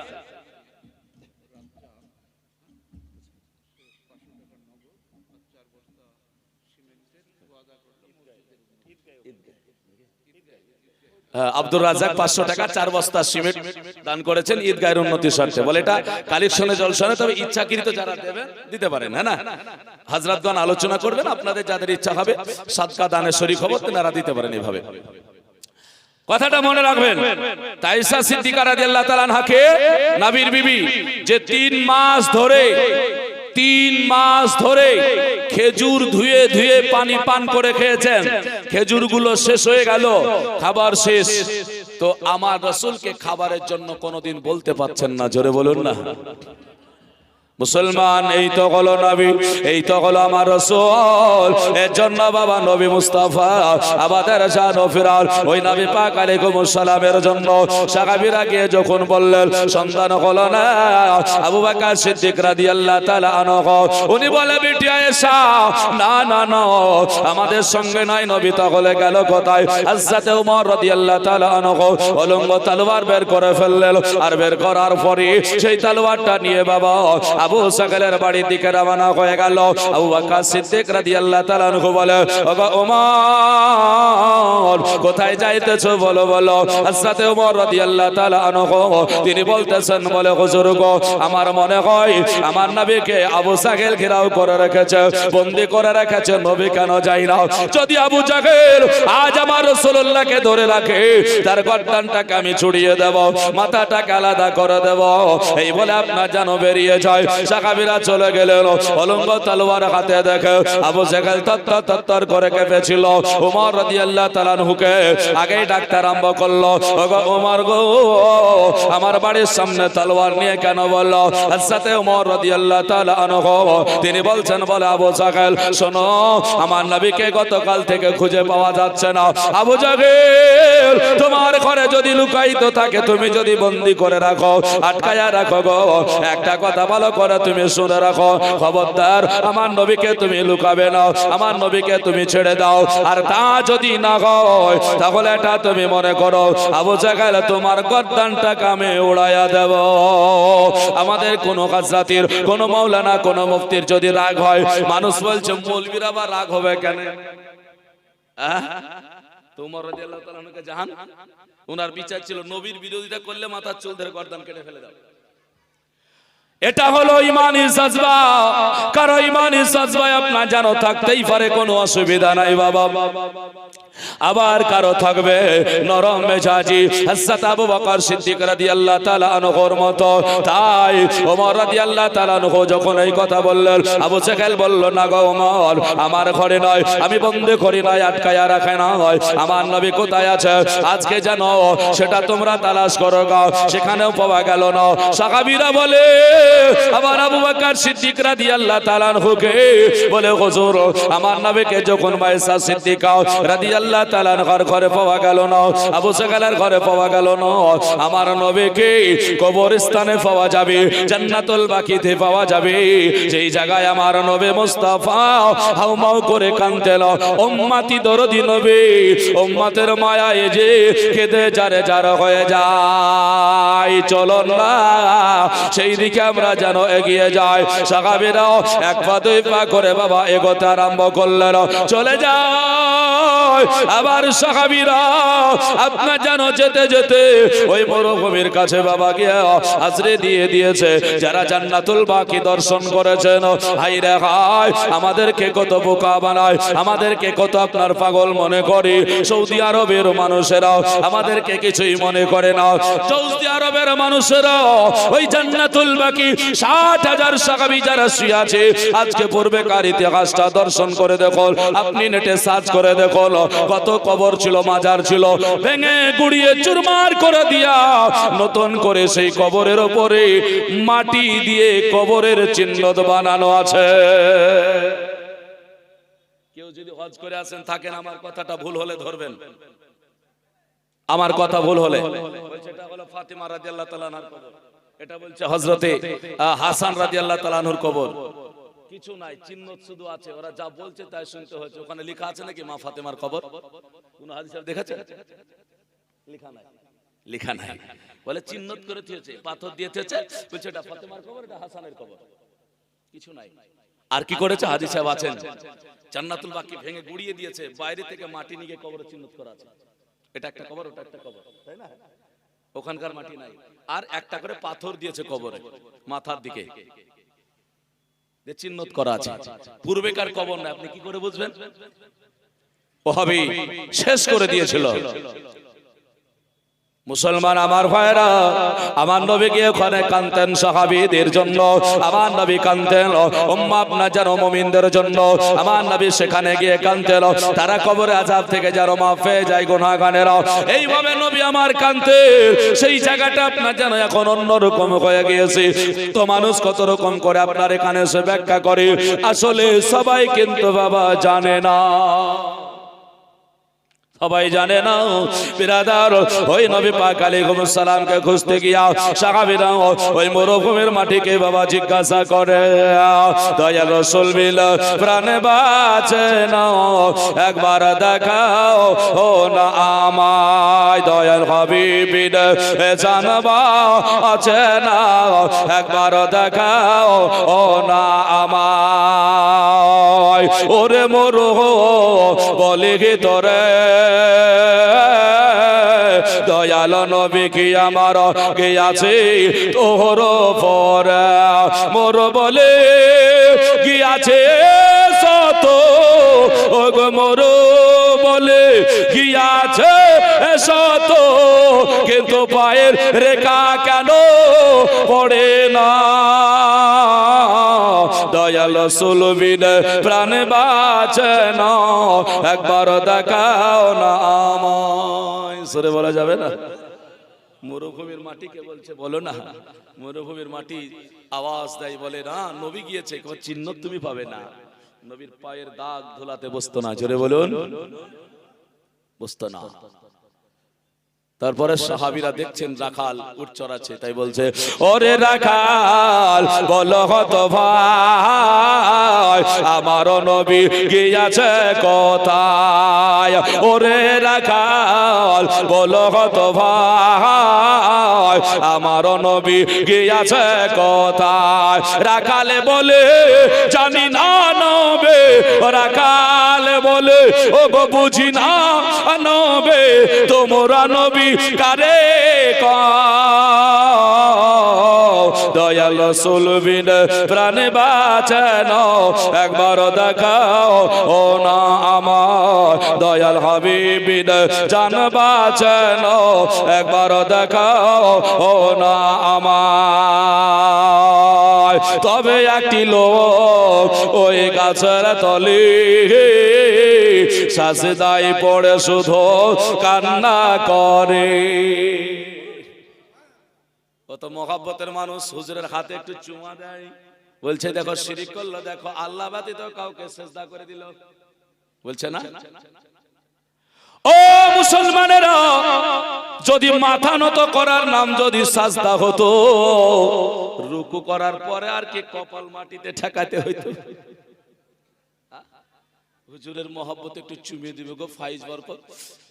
আব্দুর রাজ্জাক 500 টাকা 4 বস্তা সিমেন্ট দান করেছেন ঈদগাহের উন্নতির স্বার্থে। বলে এটা কালেকশনে জলসনে, তবে ইচ্ছাকৃত যারা দেবেন দিতে পারেন, হ্যাঁ না? হযরতগণ আলোচনা করবেন, আপনাদের যাদের ইচ্ছা হবে সাদকা দানে শরীক হবে তারা দিতে পারেন। এইভাবে কথাটা মনে রাখবেন। আয়েশা সিদ্দিকা রাদিয়াল্লাহু তাআলা আনহাকে নবীর বিবি যে 3 মাস ধরে খেজুর ধুয়ে ধুয়ে পানি পান করে খেয়েছেন, খেজুরগুলো শেষ হয়ে গেল, খাবার শেষ, তো আমার রাসূলকে খাবারের জন্য কোনোদিন বলতে পারছেন না। জোরে বলুন না। মুসলমান, এই তো হলো নবী, এই তো হলো আমার রাসূল। এর জন্য বাবা নবী মুস্তাফা আমাদের জান ও ফিরাল ওই নবী পাক আলাইহিস সালামের জন্য সাহাবীরা গিয়ে যখন বললেন সন্তান হলো না, আবু বকর সিদ্দিক রাদিয়াল্লাহু তাআলা আনহু উনি বলে, বেটি আয়েশা না না না, আমাদের সঙ্গে নাই। নবী তাহলে গেল কোথায়? হযরত ওমর রাদিয়াল্লাহু তাআলা আনহু উলঙ্গ তলোয়ার বের করে ফেললেন, আর বের করার পরে সেই তলোয়ারটা নিয়ে বাবা আবু সাহেলের বাড়ির দিকে রওনা হয়ে গেল। আবু বকর সিদ্দিক রাদিয়াল্লাহু তাআলা আনহু বলে, ওগো ওমর কোথায় যাইতেছো বলো বলো। হযরত ওমর রাদিয়াল্লাহু তাআলা আনহু তিনি বলতেছেন, বলে হুজুর গো, আমার মনে হয় আমার নবীকে আবু সাহেল ঘেরাও করে রেখেছে, বন্দী করে রেখেছে, নবী কেন যাই না। যদি আবু জাহেল আজ আমার রাসূলুল্লাহকে ধরে রাখে, তার গর্দানটাকে আমি ছুড়িয়ে দেব, মাথাটাকে আলাদা করে দেব। এই বলে আপনার যেন বেরিয়ে যায়। সাহাবীরা চলে গেলেন। অলঙ্গ তলোয়ার হাতে দেখে আবু জাহেল তত্তর করে কেঁপেছিল। ওমর রাদিয়াল্লাহু তাআলা আনহুকে আগেই ডাকতে আরম্ভ করলো, ওগো ওমর গো, আমার বাড়ির সামনে তলোয়ার নিয়ে কেন বললো। হযরত ওমর রাদিয়াল্লাহু তাআলা আনহু তিনি বলছেন, বলে আবু জাহেল শোনো, আমার নবীকে গতকাল থেকে খুঁজে পাওয়া যাচ্ছে না। আবু জাহেল তোমার ঘরে যদি লুকায়িত থাকে, তুমি যদি বন্দী করে রাখো, আটকায়া রাখো গো, একটা কথা ভালো করে তুমি শুনে রাখো, খবরদার আমার নবীকে তুমি লুকাবে না, আমার নবীকে তুমি ছেড়ে দাও। আর তা যদি না হয়, তাহলে এটা তুমি মনে করো আবু জাহেল তোমার গর্দানটাকে আমি উড়াইয়া দেব। আমাদের কোন গাজরাতির, কোন মাওলানা, কোন মুফতির যদি রাগ হয়, মানুষ বলছে মৌলবীরা আবার রাগ হবে কেন? তোমার রাদিয়াল্লাহু তাআলা আনহুকে জাহান, ওনার বিচার ছিল নবীর বিরোধিতা করলে মাথার চুল ধরে গর্দান কেটে ফেলে দাও। এটা হলো ইমানি জজবা। কারো ইমানি জজবায় আপনার জানো থাকতেই পারে, কোনো অসুবিধা নাই বাবা। আবার কারো থাকবে নরম মেজাজি, হযরত আবু বকর সিদ্দিক রাদিয়াল্লাহু তাআলা আনহুর মতো। তাই ওমর রাদিয়াল্লাহু তাআলা আনহু যখন এই কথা বললেন, আবু জাহেল বলল, না গো ওমর, আমার ঘরে নয়, আমি বন্দী করি নাই, আটকায়া রাখে না হয়, আমার নবী কোথায় আছে আজকে জানো, সেটা তোমরা তালাশ করো গো। সেখানেও পাওয়া গেল না। সাহাবীরা বলে, আবার আবু বকর সিদ্দিক রাদিয়াল্লাহু তাআলা আনহুকে বলে, হুজুর আমার নবীকে যখন মায়েশা সিদ্দিকা রাদিয়াল্লাহু তাআলা আনহার ঘরে পাওয়া গেল না, আবু জাহেলের ঘরে পাওয়া গেল না, আমার নবীকে কবরস্থানে পাওয়া যাবে, জান্নাতুল বাকিতে পাওয়া যাবে, যেই জায়গায় আমার নবী মুস্তাফা হাউমাউ করে কাঁদতেন। উম্মতি দরদি নবী, উম্মতের মায়ায় যে কেঁদে যারে যার হয়ে যায়। চলো না সেই দিকে আমরা যেন এগিয়ে যাই। সাহাবীরাও এক পা দুই পা করে বাবা এগোতে আরম্ভ করলেন। চলে যায় আবার সাহাবীরা আপনার যেন যেতে যেতে ওই মরুভূমির কাছে বাবা গিয়ে আজরে দিয়ে দিয়েছে। যারা জান্নাতুল বাকি দর্শন করেছেন, হাই রে হাই, আমাদেরকে কত বোকা বানায়, আমাদেরকে কত আপনার পাগল মনে করে। সৌদি আরবের মানুষেরা আমাদেরকে কিছুই মনে করে না। সৌদি আরবের মানুষেরা ওই জান্নাতুল বাকি ৬০,০০০ সাহাবী যারা শুয়ে আছে, আজকে পূর্বেকার ইতিহাসটা দর্শন করে দেখুন, আপনি নেটে সার্চ করে দেখুন, কত কবর ছিল, মাজার ছিল, ভেঙে গুড়িয়ে চুরমার করে দিয়া নতুন করে সেই কবরের উপরে মাটি দিয়ে কবরের চিহ্ন বানানো আছে। কেউ যদি হজ করে আসেন থাকেন, আমার কথাটা ভুল হলে ধরবেন, আমার কথা ভুল হলে, এটা হলো ফাতিমা রাদিয়াল্লাহু তাআলা আনহার কবর, এটা বলছে হযরতে হাসান রাদিয়াল্লাহু তাআলা আনহুর কবর। কিছু নাই, চিহ্ন শুধু আছে, ওরা যা বলছে তাই শুনতে হচ্ছে। ওখানে লেখা আছে নাকি মা ফাতেমার কবর? কোন হাদিসে দেখেছেন? লেখা নাই, লেখা নাই, বলে চিহ্নত করে দিয়েছে, পাথর দিয়ে দিয়েছে, বলছে এটা ফাতেমার কবর, এটা হাসানের কবর, কিছু নাই। আর কি করেছে? হাজী সাহেব আছেন, জান্নাতুল বাকি ভেঙে গুড়িয়ে দিয়েছে, বাইরে থেকে মাটি নিয়ে কবরে চিহ্নত করা আছে, এটা একটা কবর, ওটা একটা কবর, তাই না? ওখানকার মাটি নাই, আর একটা করে পাথর দিয়েছে কবরে মাথার দিকে, চিহ্নত করা আছে। পূর্বেকার কবর না, আপনি কি করে বুঝবেন? ওহাবি শেষ করে দিয়েছিল। মুসলমান আমার ভাইরা, আমার নবী গিয়ে ওখানে কাঁদতেন সাহাবীদের জন্য, আমার নবী কাঁদতেন উম্মাহ আপনার যারা মুমিনদের জন্য, আমার নবী সেখানে গিয়ে কাঁদতেন, তারা কবরে আযাব থেকে যারা মাফ হয়ে যায় গুনাহগারেরা। এইভাবে নবী আমার কাঁদতেন। সেই জায়গাটা আপনার যেন এখন অন্যরকম হয়ে গিয়েছে। তো মানুষ কত রকম করে আপনার এখানে এসে ব্যাখ্যা করে, আসলে সবাই কিন্তু বাবা জানে না। সবাই জানে না বিরাদার ওই নবী পাক আলাইহিস সালামকে খুঁজতে গিয়া সাহাবীরা ওই মরুভূমির মাটিকে বাবা জিজ্ঞাসা করে দয়াল রাসূল বিল প্রাণে বাঁচে না একবার দেখাও ও না আমায় দয়াল হাবিবিন জানবা আছে না একবার দেখাও ও না আমায় ওরে মরু বলি তোরে দয়াল নবী কি আমার কে আছে তোর পরে মোর বলে কি আছে সত ও গো মোর বলে কি আছে সত কিন্তু পায়ের রেখা কেন পড়ে না দয়াল রাসূল বিন প্রাণে বাঁচে না একবার দেখাও না আমায় সরে বলা যাবে না মরুভূমির মাটিকে বলছে বলো না মরুভূমির মাটি আওয়াজ দেয় বলে না নবী গিয়েছে কোনো চিহ্ন তুমি পাবে না নবীর পায়ের দাগ ধুলাতে বসতো না জোরে বলুন বসতো না তারপরে সাহাবীরা দেখছেন রাখাল উট চড়াচ্ছে তাই বলছে ওরে রাখাল বলো তো ভাই আমার নবী গিয়েছে কোথায় ওরে রাখাল বলো তো ভাই আমার নবী গিয়েছে কোথায় রাখালে বলে জানি না নবে রাখাল বলে ও গো বুঝি না নবে তোমরা নবী কারে দয়াল রাসূল বিন প্রাণে বাঁচে না একবার দেখাও ও না আমার দয়াল হাবিবিন জান বাঁচে না একবার দেখাও ও না আমার তবে একটি লোক ওই গাছের তলে সাজদায় পড়ে শুধু কান্না করে কত মহব্বতের মানুষ হুজুরের হাতে একটু চুমা দেয় বলছে দেখো শিরিক করলো দেখো আল্লাহ ব্যতীত কাউকে সিজদা করে দিল বলছে না ও মুসলমানেরা যদি মাথা নত করার নাম যদি সাজদা হতো রুকু করার পরে আর কি কপাল মাটিতে ঠেকাতে হইতো হুজুরের মহব্বতে একটু চুমিয়ে দিবে গো ফাইজ বরকত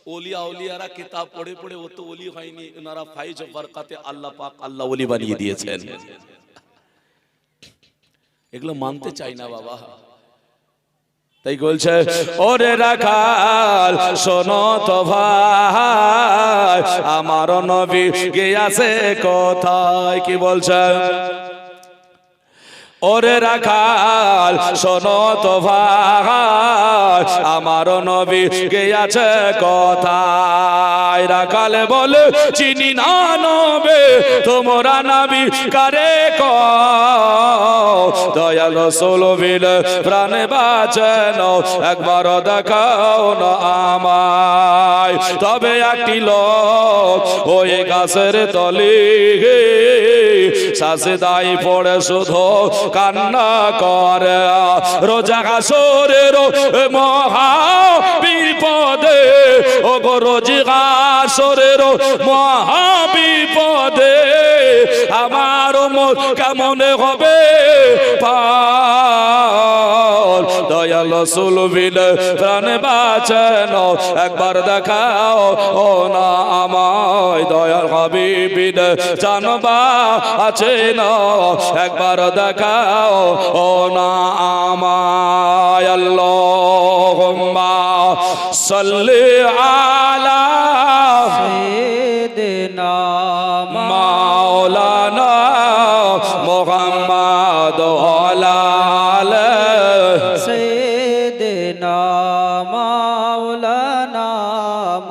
ওলিয়া আউলিয়ারা কিতাব পড়ে পড়ে ও তো ওলি হয়নি ওনারা ফাইজ বরকতে আল্লাহ পাক আল্লাহ ওলি বানিয়ে দিয়েছেন এগুলো মানতে চাই না বাবা তাই বলছে ওরে রাখাল শোনো তো ভাই আমার নবী গিয়েছে কোথায় কি বলছে ওরে রাখাল শোনো তো ভাই আমার নবী গিয়েছে কোথায় রাখাল বলে চিনি না নবে তোমরা নবী কারে দয়াল রাসূল বিন প্রাণে বাঁচে না একবার দেখাও না আমায় তবে একটি লোক ওই গাছের তলে সাজদায় পড়ে শুধু কান্না করে রোজা হাসরের মহা বিপদে ও গো রোজা হাসরের মহা বিপদে আমার মন কেমন হবে পার দয়াল রাসূল বিন প্রাণে বাঁচে না একবার দেখাও ও না আমায় দয়াল হাবিবিন জানবা আছে না একবার দেখাও ও না আমায় আল্লাহুম্মা সাল্লি আলা সাইয়্যিদিনা মাওলানা মুহাম্মদ ওয়া আলা সাইয়্যিদিনা মাওলানা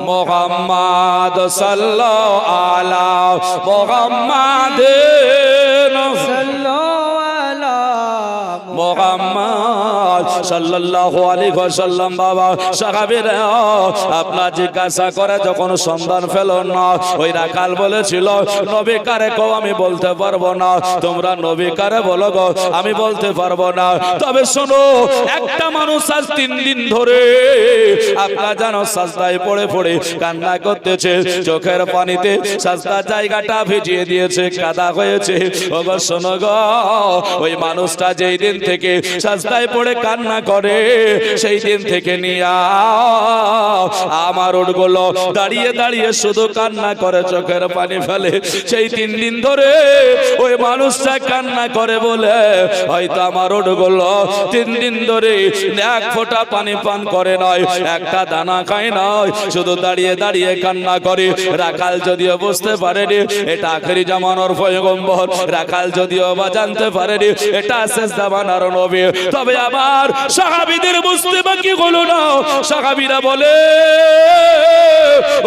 মুহাম্মদ সাল্লাল্লাহু আলা মুহাম্মাদিন সাল্লাল্লাহু আলা মুহাম্মদ মুহাম্মদ সাল্লাল্লাহু আলাইহি ওয়াসাল্লাম বাবা সাহাবীরা আপনার জিজ্ঞাসা করে যখন সন্ধান পেল না, ওই রাখাল বলেছিল নবী কারে কও আমি বলতে পারবো না, তোমরা নবী কারে বলো গো আমি বলতে পারবো না। তবে শোনো, একটা মানুষ আজ 3 দিন ধরে আপনার জানো সাজদায় পড়ে পড়ে কান্না করতেছে, চোখের পানিতে সাজদার জায়গাটা ভিজিয়ে দিয়েছে, কাদা হয়েছে। ওগো শোনো গো, ওই মানুষটা যেই দিন থেকে সাজদায় পড়ে কান্না করে সেই দিন থেকে নিয়ে আমার ওটগুলো দাঁড়িয়ে দাঁড়িয়ে শুধু কান্না করে, চোখের পানি ফেলে। সেই 3 দিন ধরে ওই মানুষটা কান্না করে বলে হয়তো আমার ওটগুলো 3 দিন ধরে এক ফোঁটা পানি পান করে নয়, একটা দানা খায় নয়, শুধু দাঁড়িয়ে দাঁড়িয়ে কান্না করে। রাখাল যদিও বুঝতে পারেনি এটা আখেরি জামানার পয়গম্বর, রাখাল যদিও বা জানতে পারেনি এটা শেষ জামানার নবী, তবে আমার সাহাবীদের বুঝতে বাকি হলো না। সাহাবীরা বলে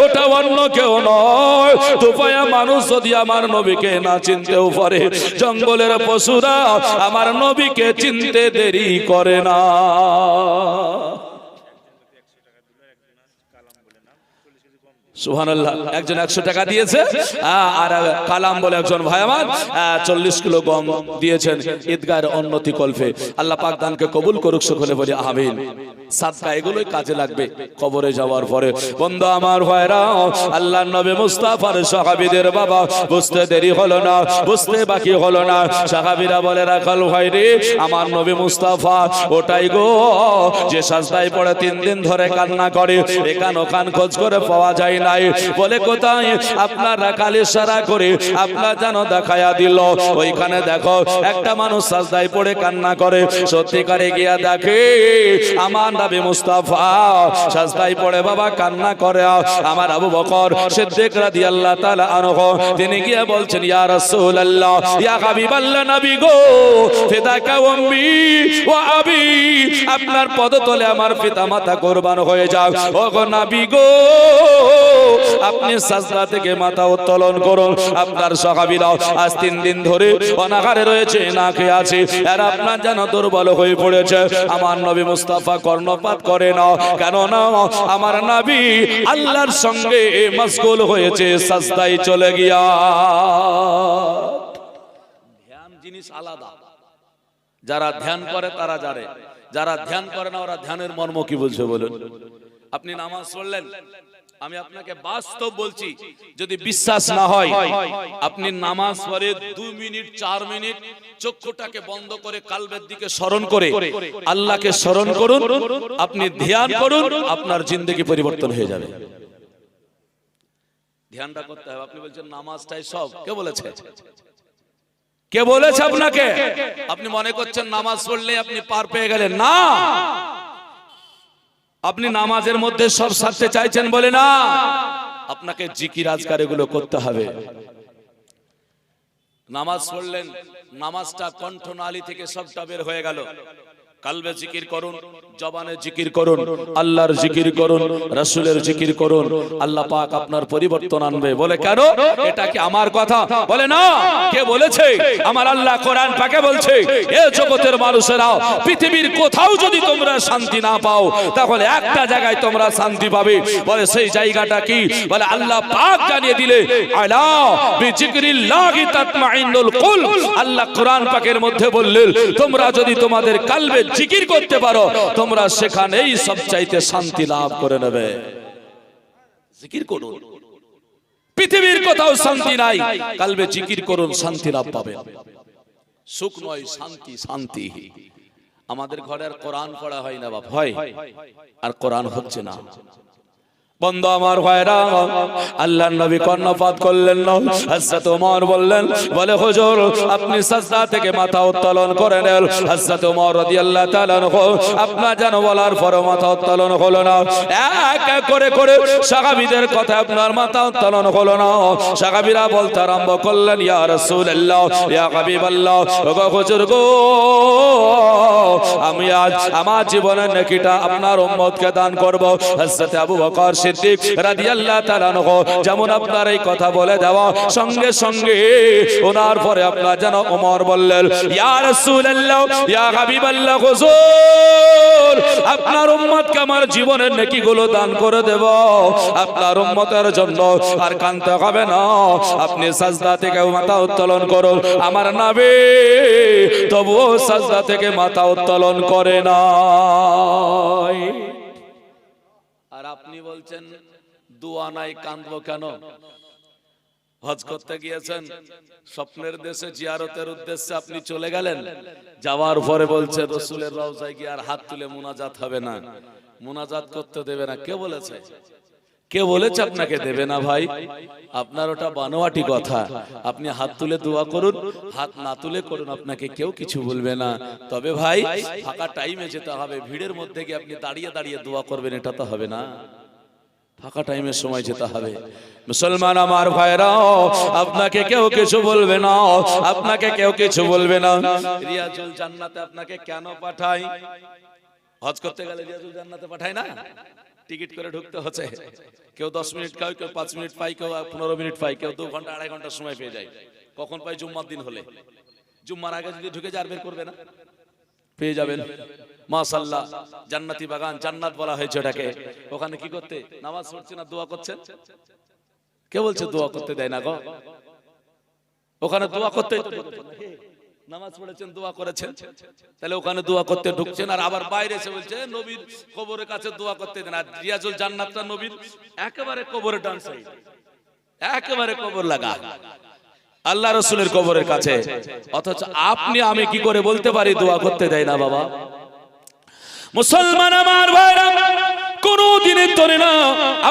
ওটা অন্য কেউ নয়, দুপায়া মানুষ যদি আমার নবীকে না চিনতেও পারে, জঙ্গলের পশুরা আমার নবীকে চিনতে দেরি করে না। সুবহানাল্লাহ। একজন 100 টাকা দিয়েছে, আর কালাম বলে একজন ভাই আমার 40 কিলো গম দিয়েছেন ঈদগাহের উন্নতি কল্পে। আল্লাহ পাক দানকে কবুল করুক, সকলে বলি আমিন। সাদকা এগুলোই কাজে লাগবে কবরে যাওয়ার পরে। বন্ধু আমার ভাইরা, আল্লাহর নবী মুস্তাফার সাহাবীদের বাবা বুঝতে দেরি হলো না, বুঝতে বাকি হলো না। সাহাবীরা বলে রাখাল ভাই রে, আমার নবী মুস্তাফা ওটাই গো যে সাজদায় পড়ে 3 দিন ধরে কান্না করে, এখান ওখান খোঁজ করে পাওয়া যায় নাই। বলে কোথায়? আপনার রাখাল ইশারা করে আপনার জানো দেখায়া দিল, ওইখানে দেখো একটা মানুষ সাজদায় পড়ে কান্না করে। সত্যিকারে গিয়া দেখে আমার নবী মুস্তাফা সাজদায় পড়ে বাবা কান্না করে। আমার আবু বকর সিদ্দিক রাদিয়াল্লাহু তাআলা আনহু তিনি গিয়ে বলছেন, ইয়া রাসূলুল্লাহ, ইয়া হাবিবাল্লাহ, নবী গো, ফিদাকা উম্মি ওয়া আবি, আপনার পদতলে আমার পিতামাতা কুরবান হয়ে যাক। ও গো নবী গো, আপনি সাজদা থেকে মাথা উত্তোলন করুন। আপনার সাহাবীরা আজ 3 দিন ধরে অনাহারে রয়েছে, না খেয়ে আছে, আর আপনার যেন দুর্বল হয়ে পড়েছে। আমার নবী মুস্তাফা কর্ণপাত করে না, কেন না আমার নবী আল্লাহর সঙ্গে মশগুল হয়েছে, সাজদায় চলে গিয়া। ধ্যান জিনিস আলাদা, যারা ধ্যান করে তারা জানে, যারা ধ্যান করে না ওরা ধ্যানের মর্ম কি বুঝবে বলুন। আপনি নামাজ পড়লেন, আমি আপনাকে বাস্তব বলছি, যদি বিশ্বাস না হয় আপনি নামাজ পড়ে 2 মিনিট 4 মিনিট চক্ষুটাকে বন্ধ করে কালবের দিকে স্মরণ করে আল্লাহকে স্মরণ করুন, আপনি ধ্যান করুন, আপনার জিন্দেগি পরিবর্তন হয়ে যাবে। ধ্যানটা করতে হবে। আপনি বলছেন নামাজটাই সব, কে বলেছে? কে বলেছে আপনাকে? আপনি মনে করছেন নামাজ পড়লে আপনি পার পেয়ে গেলেন, না। আপনি নামাজের মধ্যে সব সারতে চাইছেন বলে না, আপনাকে জিকির আজকার এগুলো করতে হবে। নামাজ পড়লেন, নামাজটা কণ্ঠনালী থেকে সবটা বের হয়ে গেল। কালবে জিকির করুন, জবানে জিকির করুন, আল্লাহর জিকির করুন, রাসূলের জিকির করুন, আল্লাহ পাক আপনার পরিবর্তন আনবে। বলে কেন? এটা কি আমার কথা? বলে না। কে বলেছে? আমার আল্লাহ কোরআন পাকে বলছে, এ জগতের মানুষেরা, পৃথিবীর কোথাও যদি তোমরা শান্তি না পাও তাহলে একটা জায়গায় তোমরা শান্তি পাবে। বলে সেই জায়গাটা কি? বলে আল্লাহ পাক জানিয়ে দিলে, আলা বিজিকরিল্লাহি তাতমাইন্নুল কুলব। আল্লাহ কোরআন পাকের মধ্যে বললেন, তোমরা যদি তোমাদের কালবে জিকির করতে পারো তোমরা সেখানেই সবচাইতে শান্তি লাভ করে নেবে। জিকির করুন, পৃথিবীর কোথাও শান্তি নাই, কালবে জিকির করুন, শান্তি লাভ পাবেন। সুখ নয়, শান্তি, শান্তি। আমাদের ঘরে আর কোরআন পড়া হয় না বাপ, হয় আর কোরআন হচ্ছে না। বন্ধু আমার ভাইরা, আল্লাহর নবী কর্ণপাত করলেন না। হযরত ওমর বললেন, বলে হুজুর আপনি সাজদা থেকে মাথা উত্তোলন করে নেন। হযরত ওমর রাদিয়াল্লাহু তাআলা আনহু আপনার যেন বলার পরও মাথা উত্তোলন হলো না। এক এক করে করে সাহাবীদের কথা আপনার মাথা উত্তোলন হলো না। সাহাবীরা বলতে আরম্ভ করলেন, ইয়া রাসূলুল্লাহ, ইয়া হাবিবাল্লাহ, ওগো হুজুর গো, আমি আজ আমার জীবনের নেকিটা আপনার উম্মতকে দান করব। হযরত আবু বকর সিদ্দিক রাদিয়াল্লাহু তাআলা আনহু যেমন আপনার এই কথা বলে দেওয়া সঙ্গে সঙ্গে ওনার পরে আপনার যেন ওমর বললেন ইয়া রাসূলুল্লাহ ইয়া হাবিবাল্লাহ হুজুর আপনার উম্মতকে আমার জীবনের নেকিগুলো দান করে দেব আপনার উম্মতের জন্য আর কাঁদতে হবে না আপনি সাজদা থেকে মাথা উত্তোলন করুন আমার নবী তবুও সাজদা থেকে মাথা উত্তোলন করে না আর আপনি বলছেন দোয়া নাই কাঁদবো কেন হজ করতে গিয়েছেন স্বপ্নের দেশে জিয়ারতের উদ্দেশ্যে আপনি চলে গেলেন যাওয়ার পরে বলছে রাসূলের রওজায় গিয়ে আর হাত তুলে মুনাজাত হবে না মুনাজাত করতে দেবে না কে বলেছে কে বলেছে আপনাকে দেবে না ভাই আপনার ওটা বানোয়াটি কথা আপনি হাত তুলে দোয়া করুন হাত না তুলে করুন আপনাকে কেউ কিছু বলবে না তবে ভাই ফাঁকা টাইমে যেতে হবে ভিড়ের মধ্যে গিয়ে আপনি দাঁড়িয়ে দাঁড়িয়ে দোয়া করবেন এটা তো হবে না ফাঁকা টাইমের সময় যেতে হবে মুসলমান আমার ভাইরা আপনাকে কেউ কিছু বলবে না আপনাকে কেউ কিছু বলবে না রিয়াজুল জান্নাতে আপনাকে কেন পাঠায় হজ করতে গেলে রিয়াজুল জান্নাতে পাঠায় না টিকিট করে ঢুকতে হচ্ছে কেউ 10 মিনিট পায় কেউ 5 মিনিট পায় কেউ 15 মিনিট পায় কেউ 2 ঘন্টা 2.5 ঘন্টা সময় পেয়ে যায় কখন পায় জুম্মার দিন হলে জুম্মার আগে যদি ঢুকে যায় আর বের করবে না পেয়ে যাবেন মাশাআল্লাহ জান্নাতি বাগান জান্নাত বলা হয়েছে এটাকে ওখানে কি করতে নামাজ পড়ছেন না দোয়া করছেন কে বলছে দোয়া করতে দেয় না গো ওখানে দোয়া করতে নামাজ পড়েছেন দোয়া করেছেন তাহলে ওখানে দোয়া করতে ঢুকছেন আর আবার বাইরে এসে বলছে নবীর কবরের কাছে দোয়া করতে দেন আর রিয়াজুল জান্নাতটা নবীর একেবারে কবরের ডান সাইড একেবারে কবর লাগা আল্লাহ রাসূলের কবরের কাছে অথচ আপনি আমি কি করে বলতে পারি দোয়া করতে দেয় না বাবা মুসলমান আমার ভাইরা কোন দিনের তরে না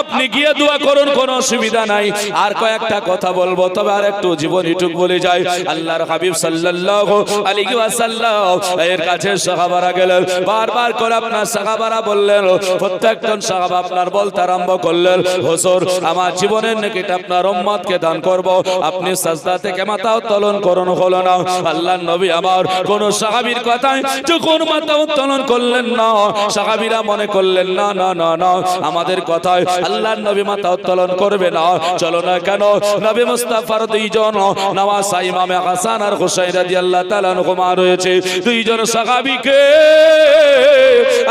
আপনি গিয়ে দোয়া করুন কোনো অসুবিধা নাই আর কয়েকটা কথা বলবো তবে আর একটু জীবনীটুক বলে যাই আল্লাহর হাবিব সাল্লাল্লাহু আলাইহি ওয়াসাল্লাম এর কাছে সাহাবারা গেলেন বারবার করে আপনার সাহাবারা বললেন প্রত্যেকজন সাহাবা আপনার বলতে আরম্ভ করলেন হুজুর আমার জীবনের নেকিটা আপনার উম্মতকে দান করব আপনি সাজদা থেকে মাথা উত্তোলন করুন হলো না আল্লাহর নবী আমার কোন সাহাবীর কথায় যখন মাথা উত্তোলন করলেন না সাহাবীরা মনে করলেন না না না না আমাদের কথায় আল্লাহর নবী মাথা উত্তোলন করবে না চলো না কেন নবী মুস্তাফার দুইজন নওয়াসা ইমামে হাসান আর হুসাইন রাদিয়াল্লাহু তাআলা আনহুমা রয়েছে দুইজন সাহাবীকে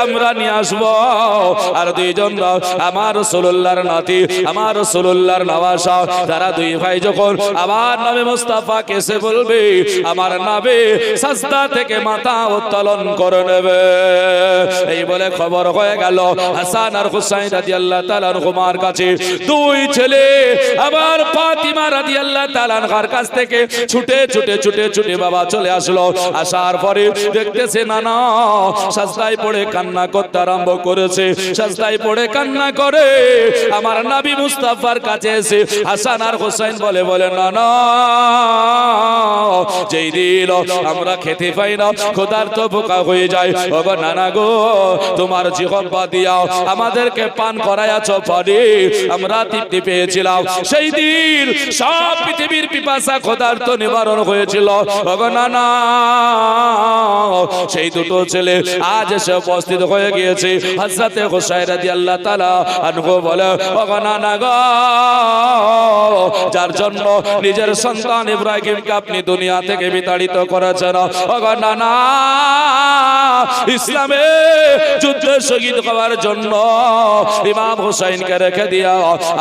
আমরা নিয়ে আসব আর দুইজন আমার রাসূলুল্লাহর নাতি আমার রাসূলুল্লাহর নওয়াসা তারা দুই ভাই যখন আবার নবী মুস্তাফা কেসে বলবে আমার নবী সাজদা থেকে মাথা উত্তোলন করে নেবে এই বলে খবর হয়ে গেল হাসান আর হুসাইন রাদিয়াল্লাহু তাআলা আনহুমার কাছে দুই ছেলে আবার ফাতিমা রাদিয়াল্লাহু তাআলা আনহার কাছ থেকে ছুটে ছুটে ছুটে ছুটে বাবা চলে আসলো আসার পরে দেখতেছে না না সাজদায় পড়ে কান্না করতে আরম্ভ করেছে সাজদায় পড়ে কান্না করে আমার নবী মুস্তাফার কাছে এসে হাসান আর হুসাইন বলে বলে না না যেই দিন আমরা খেতে পাই না ক্ষুধার্ত ভোকা হয়ে যায় ওগো নানা গো তোমার জিহ্বা দিয়া আমাদেরকে পান করায়াছো পানি আমরা তৃপ্তি পেয়েছিলাম সেই দিন সব পৃথিবীর পিপাসা ক্ষুধার্ত নিবারণ হয়েছিল ওগো নানা সেই দুটো ছেলে আজ এসে উপস্থিত হয়ে গিয়েছে হযরতে হুসাইন রাদিয়াল্লাহু তাআলা আনহু বলে ওগো নানা গো যার জন্য নিজের সন্তান ইব্রাহিমকে আপনি দুনিয়া থেকে বিতাড়িত করেছেন ওগো নানা ইসলামে যুদ্ধে শহীদ হওয়ার জন্য ইমাম হুসাইনকে রেখে দিয়া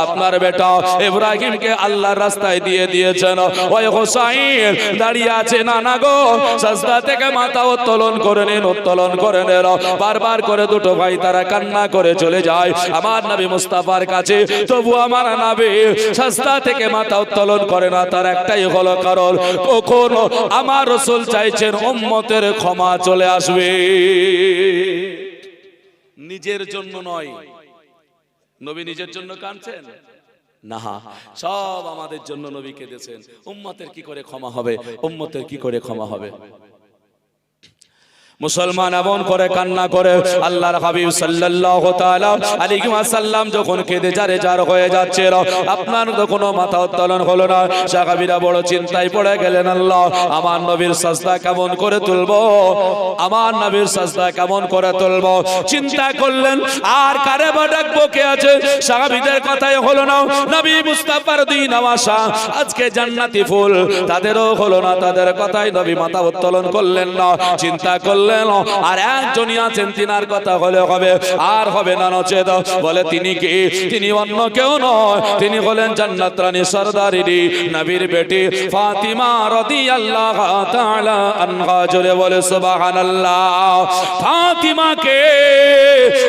আপনার বেটা ইব্রাহিমকে আল্লাহর রাস্তায় দিয়ে দিয়েছেন ওই হুসাইন দাঁড়িয়ে আছে নানা গো সাজদা থেকে মাথা উত্তোলন করে নিন উত্তোলন করে নেন বারবার করে দুটো ভাই তারা কান্না করে চলে যায় আমার নবী মুস্তাফার কাছে তবু আমার নবী সাজদা থেকে মাথা উত্তোলন করে না তার একটাই হলো কারণ কখন আমার রাসূল চাইছেন উম্মতের ক্ষমা চলে আসবে নিজের জন্য নয় নবী নিজের জন্য কাঁদছেন না সব আমাদের জন্য নবী কেঁদেছেন উম্মতের কি করে ক্ষমা হবে উম্মতের কি করে ক্ষমা হবে মুসলমান এমন করে কান্না করে আল্লাহর হাবিব সাল্লাল্লাহু তাআলা আলাইহি ওয়াসাল্লাম যখন কেঁদে জারে জার হয়ে যাচ্ছে, আপনার তো কোনো মাথা উত্তোলন হলো না। সাহাবীরা বড় চিন্তায় পড়ে গেলেন, আল্লাহ আমার নবীর সাজদা কেমন করে তুলবো, আমার নবীর সাজদা কেমন করে তুলবো। চিন্তা করলেন আর কারে বা ডাকবো, কে আছে। সাহাবীদের কথাই হলো না, নবী মুস্তাফার দিন আশা আজকে জান্নাতি ফুল তাদেরও হলো না, তাদের কথাই নবী মাথা উত্তোলন করলেন না। চিন্তা করলেন আর একজনই আছেন, তিনার কথা হলে হবে, আর হবে না নচেত। বলে তিনি কি? তিনি অন্য কেউ নয়, তিনি হলেন জান্নাত রানী সরদারিনী নবীর বেটি ফাতিমা রাদিয়াল্লাহু তাআলা আনহা। জোরে বলে সুবহানাল্লাহ। ফাতিমাকে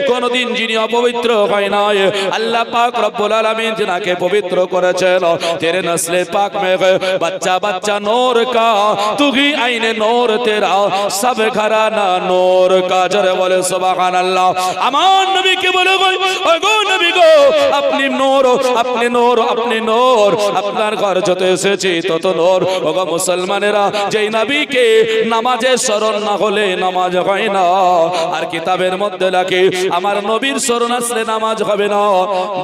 কোনদিন যিনি অপবিত্র হয় নাই, আল্লাহ পাক রব্বুল আলামিন যিনাকে পবিত্র করেছেন। তেরে নসলে পাক মে बच्चा बच्चा नूर का तू ही आईने नूर तेरा सब घराना नूर का। जरे बोले सुभान अल्लाह। अमान नबी के बोले गो नबी गो अपनी नूर अपनी नूर अपनी नूर আপনার ঘর যত এসেছি তত নূর। ওগো মুসলমানেরা, যেই নবীকে নামাজে স্মরণ না হলে নামাজ হয় না, আর কিতাবের মধ্যে লাগে আমার নবীর স্মরণ আসলে নামাজ হবে না,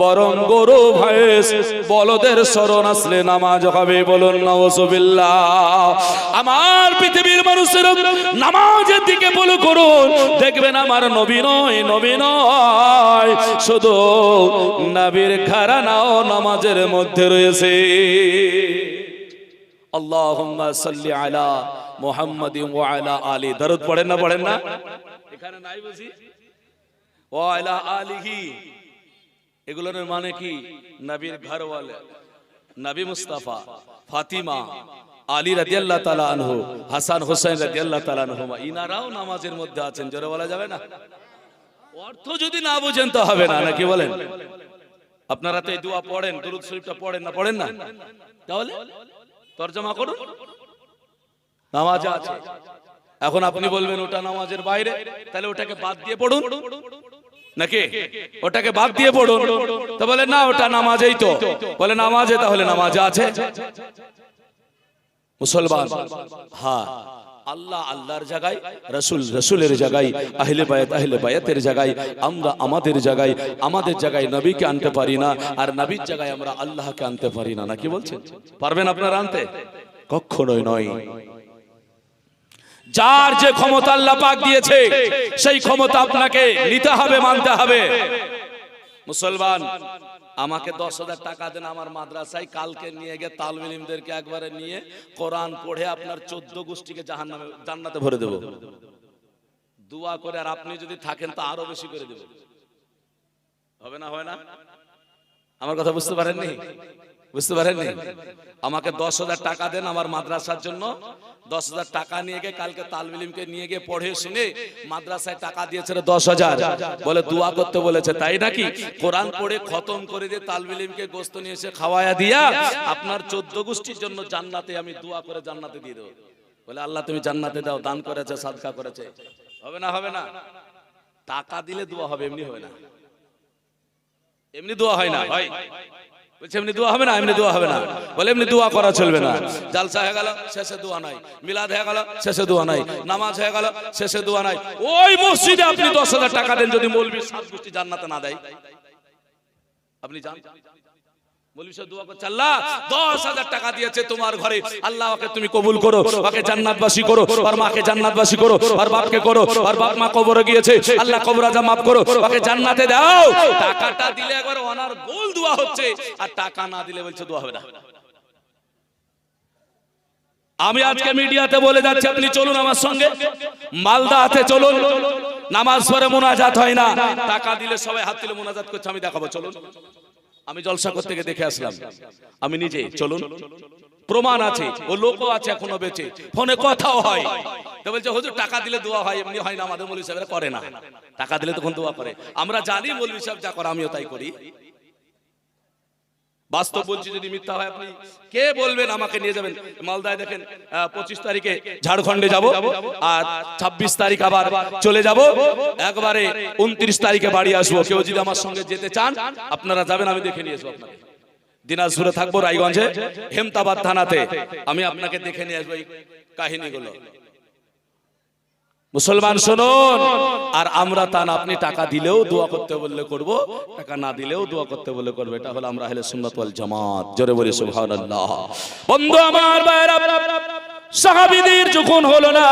বরং গরু ভয়েস বলদের স্মরণ আসলে নামাজ হবে। বলুন নাউজুবিল্লাহ। আমার পৃথিবীর মানুষের নামাজের দিকে বলে করুন, দেখবেন আমার নবী নয়, নবী নয়, শুধু নবীর ঘরানাও নামাজের মধ্যে রয়েছে। আল্লাহুম্মা সাল্লি আলা মুহাম্মাদিন ওয়া আলা আলি। দরুদ পড়েন না, পড়েন না? এখানে নাই বুঝি ওয়া আলা আলিহি, এগুলোর মানে কি? নবীর ঘরওয়ালা নবী মুস্তাফা, ফাতিমা, আলী রাদিয়াল্লাহু তাআলা আনহু, হাসান হুসাইন রাদিয়াল্লাহু তাআলা আনহুমা, ইনারাও নামাজের মধ্যে আছেন। জোরে বলা যাবে না? অর্থ যদি না বুঝেন তো হবে না, নাকি বলেন? আপনারা তো এই দোয়া পড়েন, দুরূদ শরীফটা পড়েন না, পড়েন না? তাহলে তরজমা করুন। নামাজ আছে, এখন আপনি বলবেন ওটা নামাজের বাইরে, তাহলে ওটাকে বাদ দিয়ে পড়ুন নাকি? ওটাকে বাদ দিয়ে পড়ুন। তো বলে না ওটা নামাজেই তো, বলে নামাজে, তাহলে নামাজ আছে। মুসলমান, হ্যাঁ, আল্লাহ আল্লাহর জায়গায়, রাসূল রাসূলের জায়গায়, আহলে বায়াতের জায়গায়, আমরা আমাদের জায়গায়, আমাদের জায়গায় নবীকে আনতে পারি না, আর নবীর জায়গায় আমরা আল্লাহকে আনতে পারি না। নাকি বলছেন? পারবেন আপনারা আনতে? কখনোই নয়। যার যে ক্ষমতা আল্লাহ পাক দিয়েছে সেই ক্ষমতা আপনাকে নিতে হবে, মানতে হবে। মুসলমান, আমাকে 10,000 টাকা দেন, আমার মাদ্রাসায় কালকে নিয়ে গিয়ে তালিম ইলমদেরকে একবারে নিয়ে কোরআন পড়ে আপনার 14 গোষ্ঠীকে জাহান্নামে জান্নাতে ভরে দেব। দোয়া করে, আর আপনি যদি থাকেন তো আরো বেশি করে দেব। হবে না? হয় না? আমার কথা বুঝতে পারেননি? বুঝতে পারেননি? আমাকে 10,000 টাকা দেন আমার মাদ্রাসার জন্য। 10,000 টাকা নিয়ে গিয়ে কালকে তালিম ইলমকে নিয়ে গিয়ে পড়ে শুনে মাদ্রাসায় টাকা দিয়েছে 10,000, বলে দোয়া করতে বলেছে, তাই নাকি? কোরআন পড়ে খতম করে দিয়ে তালিম ইলমকে গোশত নিয়ে এসে খাওয়ায়া দিয়া আপনার 14 গোষ্ঠীর জন্য জান্নাতে আমি দোয়া করে জান্নাতে দিয়ে দেব। বলে আল্লাহ তুমি জান্নাতে দাও, দান করেছে, সাদকা করেছে। হবে না? হবে না? টাকা দিলে দোয়া হবে, এমনি হবে না। এমনি দোয়া হয় না, হয়? বলছে এমনি দোয়া হবে না, এমনি দোয়া হবে না। বলে এমনি দোয়া করা চলবে না। জালসা হয়ে গেল, শেষে দোয়া নাই। মিলাদ হয়ে গেল, শেষে দোয়া নাই। নামাজ হয়ে গেল, শেষে দোয়া নাই। ওই মসজিদে আপনি 10,000 টাকা দেন, যদি মৌলবী 7 গোষ্ঠী জান্নাতে না দেয়, আপনি জান? মৌলবী সাহেব দোয়া করছে, আল্লাহ 10,000 টাকা দিয়েছে তোমার ঘরে, আল্লাহ ওকে তুমি কবুল করো, ওকে জান্নাতবাসী করো, আর মাকে জান্নাতবাসী করো, আর বাপকে করো, আর বাপ মা কবরে গিয়েছে, আল্লাহ কবর আযাব maaf করো, ওকে জান্নাতে দাও। টাকাটা দিলে একবার ওনার গোল দোয়া হচ্ছে, আর টাকা না দিলে বলছে দোয়া হবে না। আমি আজকে মিডিয়াতে বলে যাচ্ছি, আপনি চলুন আমার সঙ্গে মালদাতে চলুন। নামাজ পড়ে মুনাজাত হয় না, টাকা দিলে সবাই হাত তুলে মুনাজাত করছে, আমি দেখাবো। চলুন, আমি জলসা করতে গিয়ে দেখে আসলাম, আমি নিজে। চলুন, প্রমাণ আছে, ও লোকও আছে এখনো বেঁচে, ফোনে কথাও হয়। তো বলছে হুজুর টাকা দিলে দোয়া হয়, এমনি হয় না। আমাদের মৌলভী সাহেবরা করে না, টাকা দিলে তখন দোয়া করে। আমরা জানি মৌলভী সাহেব যা করে আমিও তাই করি। বাস্তব বলছি, যদি মিথ্যা হয় আপনি কে বলবেন? আমাকে নিয়ে যাবেন মালদায়। দেখেন 25 তারিখে ঝাড়খণ্ডে যাব, আর 26 তারিখ আবার চলে যাব, একবারে 29 তারিখে বাড়ি আসবো। কেউ যদি আমার সঙ্গে যেতে চান আপনারা যাবেন, আমি দেখে নিয়ে আসবো আপনাকে। দিনাজপুরে থাকবো, রায়গঞ্জে হেমতাবাদ থানাতে, আমি আপনাকে দেখে নিয়ে আসবো এই কাহিনীগুলো। মুসলমান শুনুন, আর আমরা তা না, আপনি টাকা দিলেও দোয়া করতে বললে করব, টাকা না দিলেও দোয়া করতে বললে করবে। এটা হলো আমরা আহলে সুন্নাত ওয়াল জামাত। জোরে বলি সুবহানাল্লাহ। বন্ধু আমার ভাইরা, সাহাবীদের যখন হলো না,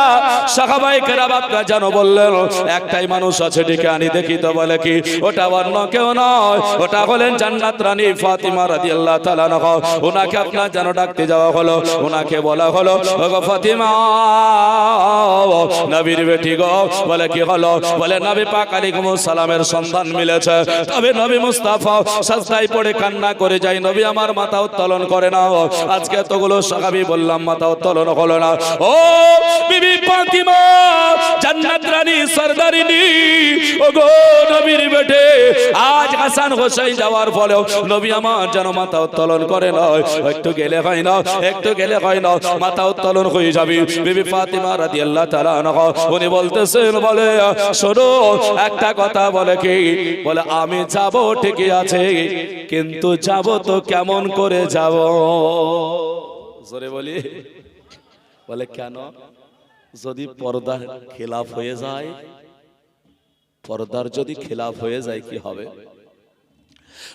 সাহাবায়ে কেরাম আপনারা জানো বললেন একটাই মানুষ আছে, ডেকে আনি দেখি তো। বলে কি? ওটা অন্য কেউ নয়, ওটা হলেন জান্নাত রানী ফাতিমা রাদিয়াল্লাহু তাআলা আনহা। ওনাকে আপনারা যেন ডাকতে যাওয়া হলো, ওনাকে বলা হলো, ওগো ফাতিমা, নবীর বেটি গো। বলে কি হলো? বলে নবী পাক আলাইহিস সালামের সন্ধান মিলেছে। তবে নবী মুস্তাফা সাজদায় পড়ে কান্না করে যায়, নবী আমার মাথা উত্তোলন করে না। আজকে এতগুলো সাহাবী বললাম মাথা উত্তোলন হলো না। ও বিবি ফাতিমা, জান্নাত রানী সরদারিনী, ওগো নবীর বেটে, আজ হাসান হোসেন যাওয়ার পরে নবী আমার যেন মাথা উত্তোলন করে না। একটু গেলে হয় না, একটু গেলে হয় না, মাথা উত্তোলন হয়ে যাবে। বিবি ফাতিমা রাদিয়াল্লাহু তাআলা আনহা উনি বলতেছেন, বলে শোনো একটা কথা। বলে কি? বলে আমি যাব ঠিকই আছে, কিন্তু যাব তো কেমন করে যাব? জোরে বলি। বলে কেন? যদি পর্দার খেলাফ হয়ে যায়, পর্দার যদি খেলাফ হয়ে যায় কি হবে?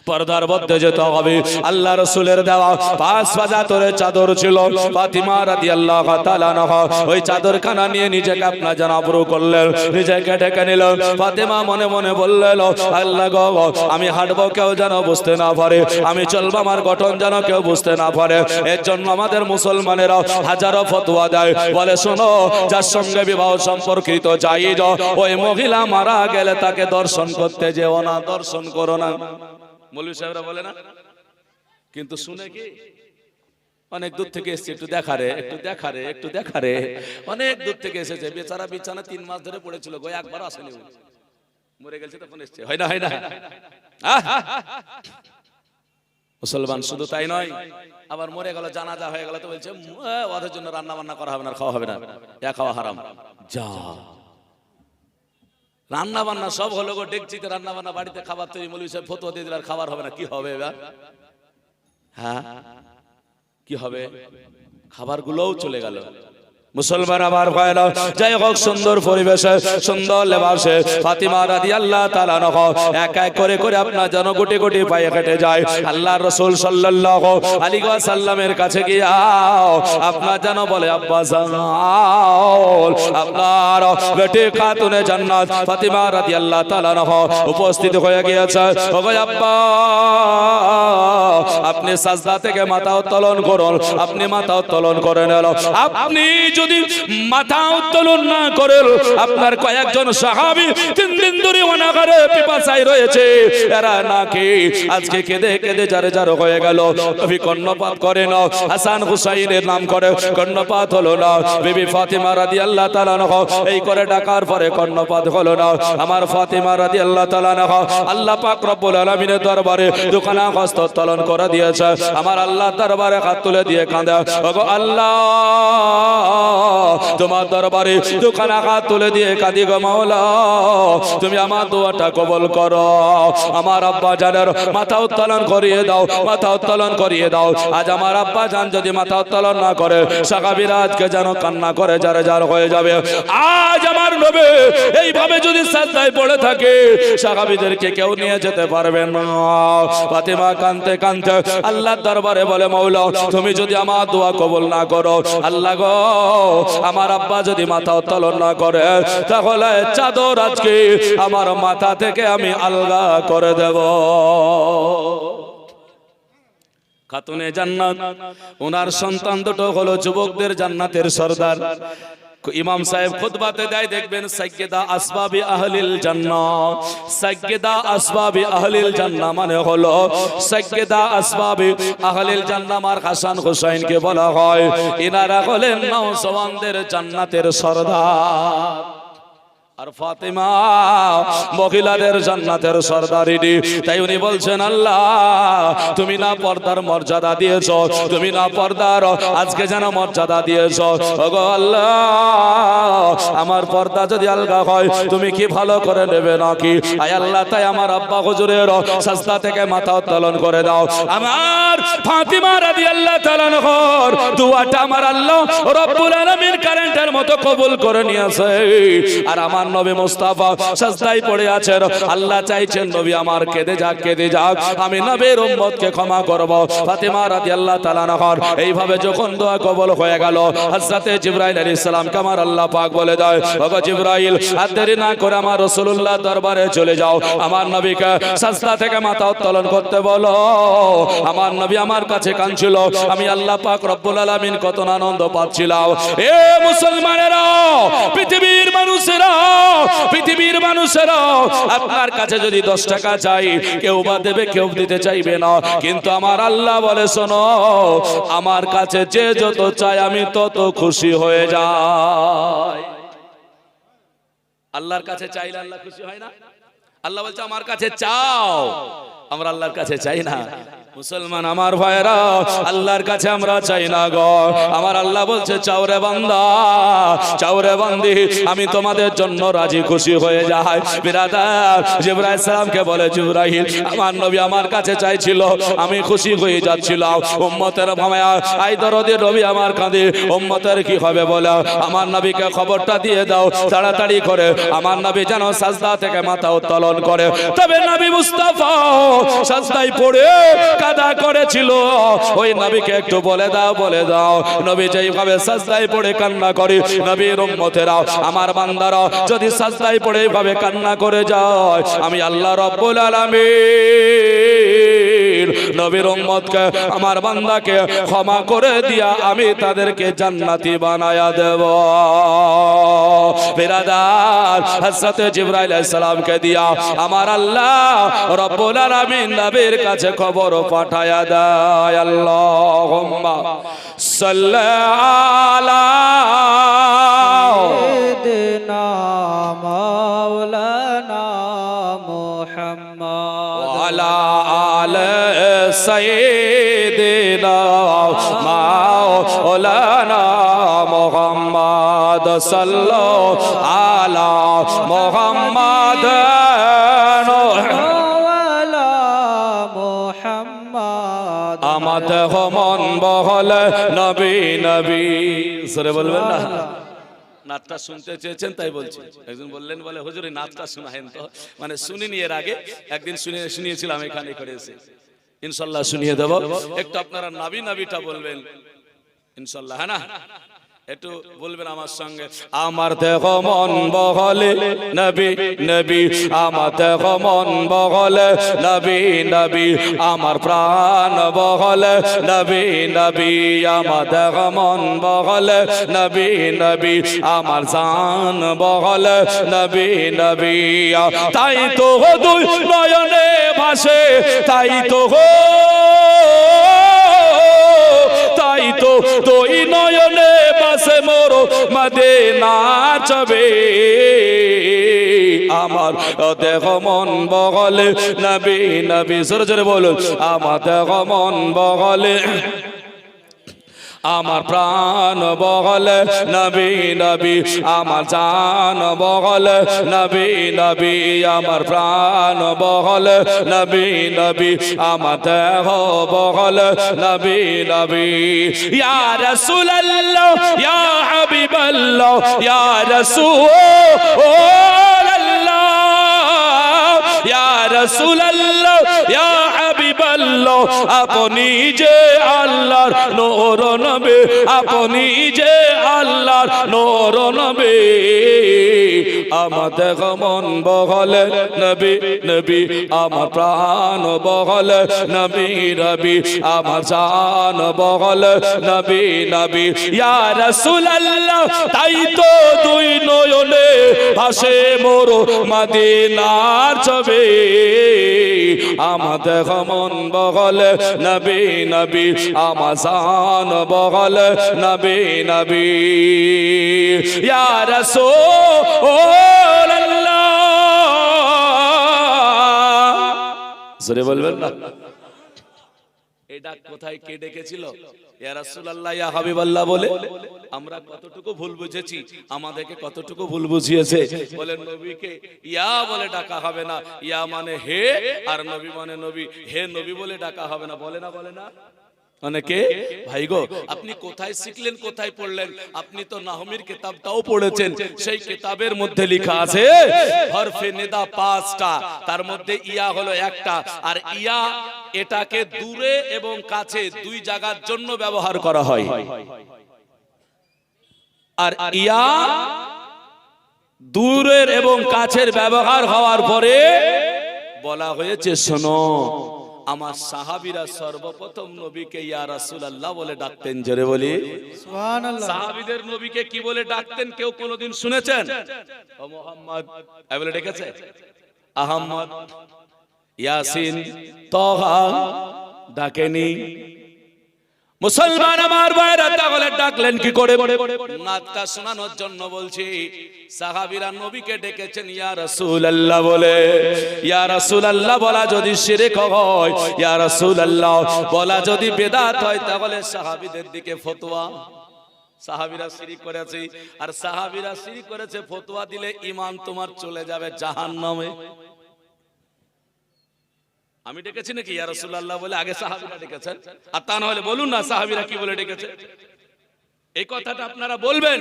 পর্দার মধ্যে যেতে হবে। আল্লাহ রাসূলের দেওয়া 5 পাজাতরের চাদর ছিল। ফাতিমা রাদিয়াল্লাহু তাআলা আনহা ওই চাদরখানা নিয়ে নিজেকে আপনা যেন আবরু করলেন, নিজেকে ঢেকে নিল। ফাতিমা মনে মনে বললেন, আল্লাহ গো, আমি হাঁটবো কেউ যেন বুঝতে না পারে, আমি চলবো আমার গঠন যেন কেউ বুঝতে না পারে। এর জন্য আমাদের মুসলমানেরা হাজারো ফতোয়া দেয়। বলে শোনো, যার সঙ্গে বিবাহ সম্পর্কিত জায়েজ, ওই মহিলা মারা গেলে তাকে দর্শন করতে যেও না, দর্শন করো না। মৌলভী সাহেবরা বলে না, কিন্তু শুনে কি অনেক দূর থেকে এসেছে, একটু দেখারে, একটু দেখারে, একটু দেখারে, অনেক দূর থেকে এসেছে। বেচারা বিছানা 3 মাস ধরে পড়েছিল, গো একবার আসেনি, মরে গেছে তখন এসেছে। হয় না, হয় না? মুসলমান শুধু তাই নয়, আবার মরে গেল, জানাজা হয়ে গেল তো বলছে ওদের জন্য রান্না বান্না করা হবে না, খাওয়া হবে না, এ খাওয়া হারাম। যা রান্না বান্না সব হলো গো, ডেকচিতে রান্না বান্না, বাড়িতে খাবার তৈরি। মৌলভী সাহেব ফতোয়া দিয়ে দিল আর খাবার হবে না, কি হবে এবার? হ্যাঁ কি হবে? খাবারগুলোও চলে গেল। মুসলমান আমার ভাইরা, যাই হোক, সুন্দর পরিবেশে, সুন্দর লেবাসে ফাতিমা রাদিয়াল্লাহু তাআলা আনহা এক এক করে করে আপনার যেন গুটি গুটি পায়ে হেঁটে যায়। আল্লাহর রাসূল সাল্লাল্লাহু আলাইহি ওয়াসাল্লামের কাছে গিয়ে আপনার যেন বলে, আব্বা জান, আপনার বেটি খাতুনে জান্নাত ফাতিমা রাদিয়াল্লাহু তাআলা আনহা উপস্থিত হয়ে গিয়েছে। ওগো আব্বা, আপনি সাজদা থেকে মাথা উত্তোলন করুন, আপনি মাথা উত্তোলন করেন। আপনি যদি মাথা উত্তোলন না করেন, আপনার কয়েকজন সাহাবী 3 দিন ধরে অনাহারে পিপাসায় রয়েছে, এরা নাকি আজকে কেঁদে কেঁদে যারে যার হয়ে গেল। নবী কর্ণপাত করেন, হাসান হুসাইনের নাম করে কর্ণপাত হলো না। বিবি ফাতিমা রাদিয়াল্লাহু তাআলা আনহা এই করে ডাকার পরে কর্ণপাত হলো না। আমার ফাতিমা রাদিয়াল্লাহু তাআলা আনহা আল্লাহ পাক রব্বুল আলামিনের দরবারে দুখানা হস্ত উত্তোলন করে দিয়েছে। আমার আল্লাহ দরবারে হাত তুলে দিয়ে কাঁদে, ওগো আল্লাহ, তোমার দরবারে দুখানা হাত তুলে দিয়ে কাঁদি গো মাওলা, তুমি আমার দোয়াটা কবুল করো। আমার আব্বা জানের মাথা উত্তোলন করিয়ে দাও, মাথা উত্তোলন করিয়ে দাও। আজ আমার আব্বা জান যদি মাথা উত্তোলন না করে, সাহাবীরা আজকে যেন কান্না করে যারে যার হয়ে যাবে। আজ আমার নবী এইভাবে যদি সাজদায় পড়ে থাকে, সাহাবীদেরকে কেউ নিয়ে যেতে পারবে না। ফাতিমা কাঁদতে কাঁদতে আল্লাহর দরবারে বলে, মাওলা, তুমি যদি আমার দোয়া কবুল না করো, আল্লাহ গো, আমার আব্বা যদি মাথা উত্তোলন না করে, তাহলে চাদর আজকে আমার মাথা থেকে আমি আলগা করে দেব। খাতুনে জান্নাত, ওনার সন্তান দুটো হলো যুবকদের জান্নাতের সরদার। ইমাম সাহেব খুতবাতে দেয়, দেখবেন সাইয়্যিদা আসবাবি আহলিল জান্নাহ। সাইয়্যিদা আসবাবি আহলিল জান্নাহ মানে হলো সাইয়্যিদা আসবাবি আহলিল জান্নাহ। আর হাসান হুসাইনকে বলা হয়, ইনারা হলেন নওজওয়ানদের জান্নাতের সরদার। আর ফাতেমা মহিলাদের জান্নাতের সরদারিনী। তাই উনি বলছেন, আল্লাহ তুমি না পর্দার মর্যাদা দিয়েছো, তুমি না পর্দার আজকে যেন মর্যাদা দিয়েছো। ওগো আল্লাহ, আমার পর্দা যদি আলগা হয় তুমি কি ভালো করে নেবে নাকি? আয় আল্লাহ, তাই আমার আব্বা হুজুরের সাজদা থেকে মাথা উত্তোলন করে দাও। আমার ফাতেমা রাদিয়াল্লাহু তাআলা আনহার দুআটা আমার আল্লাহ রব্বুল আলামিন কারেন্টের মতো কবুল করে নিয়েছে। আর আমার নবী মুস্তাফা সাজদায় পড়ে আছেন, আল্লাহ চাইছেন নবী আমার কেঁদে যাক, কেঁদে যাক, আমি নবীর উম্মতকে ক্ষমা করব। ফাতেমা রাদিয়াল্লাহু তাআলা আনহার এইভাবে যখন দোয়া কবুল হয়ে গেল, হযরতে জিবরাইল আলাইহিস সালামকে আমার আল্লাহ পাক বলে দেয়, ওগো জিবরাইল, আর দেরি না করে আমার রাসূলুল্লাহ দরবারে চলে যাও, আমার নবীকে সাজদা থেকে মাথা উত্তোলন করতে বলো। আমার নবী আমার কাছে কাঁদছিল, আমি আল্লাহ পাক রব্বুল আলামিন কত আনন্দ পাচ্ছিলাম। এ মুসলমানেরা, পৃথিবীর মানুষেরা, পৃথিবীর মানুষেরা, আপনার কাছে যদি 10 টাকা চাই কেউ বা দেবে, কেউ দিতে চাইবে না, কিন্তু আমার আল্লাহ বলে শোনো, আমার কাছে যে যত চাই আমি তত খুশি হয়ে যাই। আল্লাহর কাছে চাইলে আল্লাহ খুশি হয় না? আল্লাহ বলছে আমার কাছে চাও, আমরা আল্লাহর কাছে চাই না। মুসলমান আমার ভাইরা, আল্লাহর কাছে আমরা চাই না গো। আমার আল্লাহ বলছে চাও রে বান্দা, চাও রে বান্দি, আমি তোমাদের জন্য রাজি খুশি হয়ে যাই। বিরাদার জিবরাইল সালামকে বলে, জিবরাইল, আমার নবী আমার কাছে চাইছিল, আমি খুশি হয়ে যাচ্ছিলাম। উম্মতের ভামায়া আই দরদি নবী আমার কাঁদে, উম্মতের কি হবে বলে আমার নবীকে খবরটা দিয়ে দাও তাড়াতাড়ি করে, আমার নবী যেন সাজদা থেকে মাথা উত্তোলন করে। তবে নবী মুস্তাফা সাজদায় পড়ে কাদা করেছিল, ওই নবীকে একটু বলে দাও, বলে দাও নবী যেইভাবে সাজদায় পড়ে কান্না করে, নবীর উম্মতেরা আমার বান্দারা যদি সাজদায় পড়ে এইভাবে কান্না করে যায়, আমি আল্লাহ রব্বুল আলামিন নবীর উম্মতকে আমার বান্দাকে ক্ষমা করে দিয়া আমি তাদেরকে জান্নাতি বানায়া দেব। বিরাদার হযরত জিবরাইল আলাইহিস সালামকে দিয়া আমার আল্লাহ রব্বুল আলামিন নবীর কাছে খবর পাঠায়া দেয়। আল্লাহুম্মা সাল্লি আলা সাইয়্যিদিনা মাওলানা মুহাম্মদ ওয়া আলা আলি সাইয়্যিদিনা মাওলানা মুহাম্মদ সাল্লাল্লাহু আলা মুহাম্মদ আমাদের মন বহলে নবী নবী। সরে বলবেন না, নাচটা শুনতে চেয়েছেন তাই বলছি। একজন বললেন বলে হুজুর নাচটা শোনাহেন তো, মানে শুনিনি এর আগে, একদিন শুনিয়েছিলাম এখানে করে এসে, ইনশাল্লাহ শুনিয়ে দেব। একটু আপনারা নবী নবীটা বলবেন ইনশাল্লাহ, হ্যাঁ না? একটু বলবেন আমার সঙ্গে, আমার দেহ মন বহলে নবী নবী, আমার দেহ মন বহলে নবী নবী, আমার প্রাণ বহলে নবী নবী, আমার দেহ মন বহলে নবী নবী, আমার জান বহলে নবী নবী। তাই তো দুই নয়নে ভাসে, তাই তো তাই তো দুই নয়নে বাসে মোর মদিনা চবে, আমার দেহ মন বগলে নবী নবী। জোরে জোরে বলুন, আমার দেহ মন বগলে, আমার প্রাণ বগলে নবী নবী, আমার জান বগলে নবী নবী, আমার প্রাণ বগলে নবী নবী, আমার দেহ বগলে নবী নবী। ইয়া রাসূলুল্লাহ ইয়া হাবিবাল্লাহ ইয়া রাসূলুল্লাহ ইয়া রাসূলুল্লাহ ইয়া হাবিবাল্লাহ, আপনি যে আল্লাহর নূর নবী, আপনি যে আল্লাহর নূর নবী, আমাদের মন বহলে নবী নবী, আমার প্রাণ বহলে নবী নবী, আমার জান বহলে নবী নবী। ইয়া রাসূলুল্লাহ তাই তো দুই নয়নে ভাসে মোর মদিনার ছবি, আমাদের মন বহলে নবী নবী, আমার জান বহলে নবী নবী। ইয়া রাসূল জোরে বলবেন না। এটা কোথায় কে ডেকেছিল? ইয়া রাসূলুল্লাহ ইয়া হাবিবাল্লাহ বলে। আমরা কতটুকু ভুল বুঝেছি, আমাদেরকে কতটুকু ভুল বুঝিয়েছে। বলেন নবীকে ইয়া বলে ডাকা হবে না, ইয়া মানে হে, আর নবী মানে নবী, হে নবী বলে ডাকা হবে না। বলে না, বলে না অনেকে। ভাই গো, আপনি কোথায় শিখলেন, কোথায় পড়লেন? আপনি তো নাহমির কিতাবটাও পড়েছেন, সেই কিতাবের মধ্যে লেখা আছে হরফে নিদা 5টা, তার মধ্যে ইয়া হলো একটা। আর ইয়া এটাকে দূরে এবং কাছে দুই জায়গার জন্য ব্যবহার করা হয়। আর ইয়া দূরের এবং কাছের ব্যবহার হওয়ার পরে বলা হয়েছে শোনো, আমার সাহাবীরা সর্বপ্রথম নবীকে ইয়া রাসূলুল্লাহ বলে ডাকতেন। জোরে বলি সুবহানাল্লাহ। সাহাবীদের নবীকে কি বলে ডাকতেন কেউ কোনোদিন শুনেছেন? ও মুহাম্মদ বলে ডেকেছে? আহমদ, ইয়াসিন, তাহা ডাকেনি। মুসলমান আমার ভাইরা তাহলে ডাকলেন কি করে? নাতটা শোনানোর জন্য বলছি। সাহাবীরা নবীকে ডেকেছেন ইয়া রাসূলুল্লাহ বলে। ইয়া রাসূলুল্লাহ বলা যদি শিরক হয়, ইয়া রাসূলুল্লাহ বলা যদি বিদআত হয়, তাহলে সাহাবীদের দিকে ফতোয়া। সাহাবীরা শিরক করেছে, আর সাহাবীরা শিরক করেছে, ফতোয়া দিলে ঈমান তোমার চলে যাবে জাহান্নামে। আমি ডেকেছি নাকি ইয়া রাসূলুল্লাহ বলে? আগে সাহাবীরা ডেকেছেন, আর তা না হলে বলুন না সাহাবীরা কি বলে ডেকেছে। এই কথাটা আপনারা বলবেন।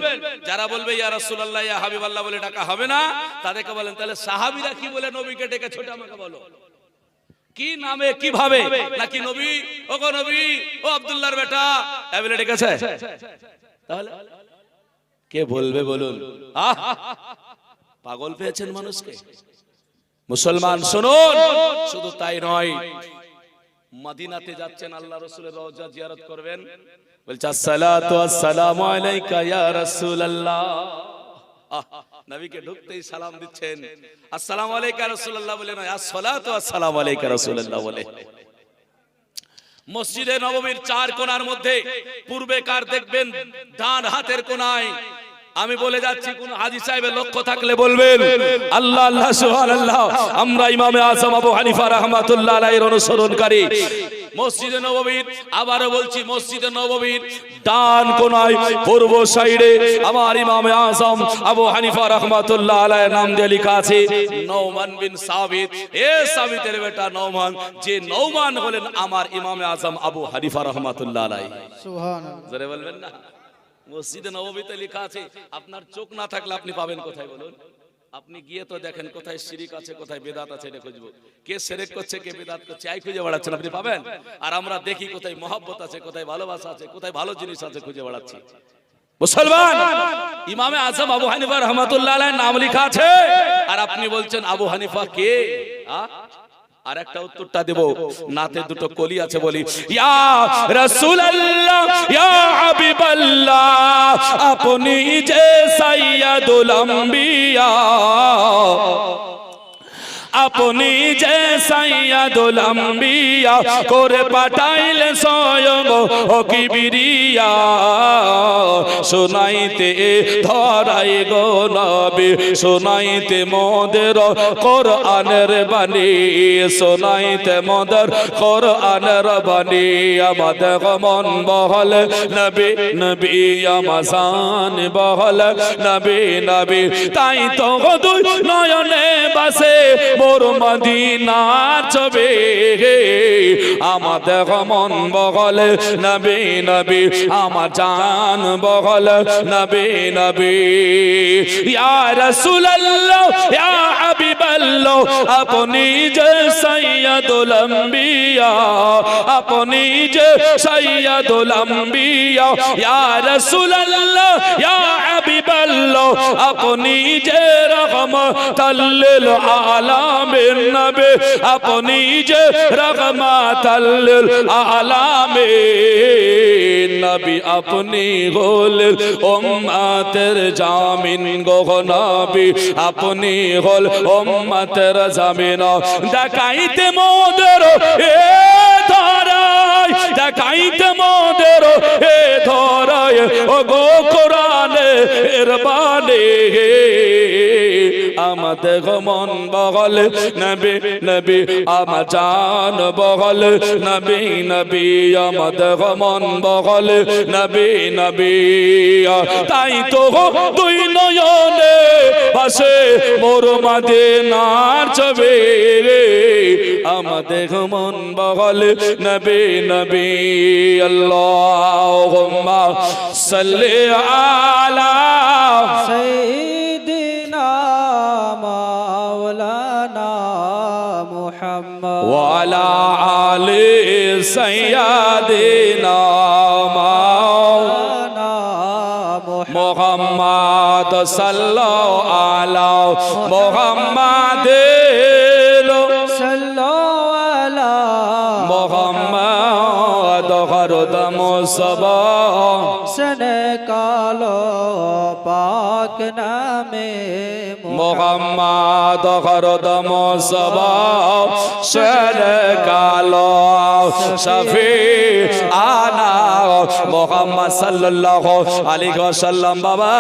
যারা বলবে ইয়া রাসূলুল্লাহ ইয়া হাবিবাল্লাহ বলে ডাকা হবে না, তাদেরকে বলেন তাহলে সাহাবীরা কি বলে নবীকে ডেকেছে ওটা আমাকে বলো। কি নামে, কিভাবে? নাকি নবী, ও গো নবী, ও আব্দুল্লাহর বেটা এই বলে ডেকেছে? তাহলে কে বলবে বলুন? পাগল পেয়েছেন মানুষকে। মুসলমান শুনুন, শুধু তাই নয়, মদিনাতে যাচ্ছেন, আল্লাহ রাসূলের রওজা জিয়ারত করবেন, বলছে আসসালাতু আসসালামু আলাইকা ইয়া রাসূলুল্লাহ। নবীকে ঢুকতেই সালাম দিচ্ছেন, আসসালামু আলাইকা রাসূলুল্লাহ বলে নয়, আসসালাতু আসসালামু আলাইকা রাসূলুল্লাহ বলে। মসজিদে নববীর 4 কোণার মধ্যে পূর্বে কার দেখবেন ডান হাতের কোণায়, আমি বলে যাচ্ছি, কোন হাজী সাহেবের লক্ষ্য থাকলে বলবেন আল্লাহ আল্লাহ সুবহানাল্লাহ। আমরা ইমামে আযম আবু হানিফা রাহমাতুল্লাহ আলাইহির অনুসরণকারী। মসজিদে নববীর, আবারও বলছি, মসজিদে নববীর ডান কোণায় পূর্ব সাইডে আমার ইমামে আযম আবু হানিফা রাহমাতুল্লাহ আলাইহির নাম দিয়ে লেখা আছে নওমান বিন সাবিত। এ সাবিতের বেটা নওমান, যে নওমান হলেন আমার ইমামে আযম আবু হানিফা রাহমাতুল্লাহ আলাইহি। সুবহানাল্লাহ, জোরে বলবেন না। মসজিদে নববীতে লেখা আছে, আপনার চোখ না থাকলে আপনি পাবেন কোথায় বলুন? আপনি গিয়ে তো দেখেন কোথায় শিরিক আছে, কোথায় বেদাত আছে, এটা খুঁজবো। কে শিরিক করছে, কে বেদাত করছে, আই খুঁজে বেড়াচ্ছেন, আপনি পাবেন। আর আমরা দেখি কোথায় মহব্বত আছে, কোথায় ভালোবাসা আছে, কোথায় ভালো জিনিস আছে, খুঁজে বেড়াচ্ছি। মুসলমান, ইমামে আযম আবু হানিফা রাহমাতুল্লাহ আলাইহির নাম লেখা আছে, আর আপনি বলছেন আবু হানিফা কে? আর একটা উত্তরটা দেব, নাতে দুটো কলি আছে, বলি ইয়া রাসূলুল্লাহ ইয়া হাবিবাল্লাহ আপনি যে সাইয়্যিদুল আম্বিয়া, আপনি যে সাইয়্যিদুল আম্বিয়া করে পাঠাইলেন স্বয়ং ও কিবরিয়া, শোনাইতে ধরাই গো নবী, শোনাইতে মোদের কোরআনের বাণী, শোনাইতে মোদের কোরআনের বাণী। আমাদের মন বহল নবী নবী, আমার শান বহল নবী নবী, তাই তো দুই নয়নে বাসে মোর মদিনার ছবি, আমাদের মন বগল নবী নবী, আমার জান বগল নবী নবী। ইয়া রাসূলুল্লাহ ইয়া হাবিবাল্লাহ আপনি যে সাইয়্যিদুল আম্বিয়া, আপনি যে সাইয়্যিদুল আম্বিয়া। ইয়া রাসূলুল্লাহ ইয়া হাবিবাল্লাহ আপনি যে রহমাতাল লিল আলামিন নবী, আপনি যে রহমাতাল লিল আলামিন নবী, আপনি হলেন উম্মতের জামিন গো নবী, আপনি হল উম্মতের জামিন। দেখাইতে মোদের এ ধরা দেখাইতে মোদের এ ধরায় ও গো কোরআনে এর বাণী আমাদের মন বগল নবী নবী আমার জান বগল নবী নবী আমাদের মন বগল নবী নবী তাই তো দুই নয়নে ভাসে মোর মদিনার ছবি আমাদের মন বগল নবী নবী আল্লাহুম্মা সাল্লি আলা সাইয়্যিদিনা মাওলানা মুহাম্মদ ওয়া আলা আলি সাইয়্যিদিনা মাওলানা মুহাম্মদ সাল্লাল্লাহু আলা মুহাম্মাদ সাল্লাল্লাহু আলা মুহাম্মদ হরদম সবা সনে কালো পাক নামে মুহাম্মদ হরদম সবা সনে কালো শফি আনা মুহাম্মদ সাল্লাল্লাহু আলাইহি ওয়াসাল্লাম বাবা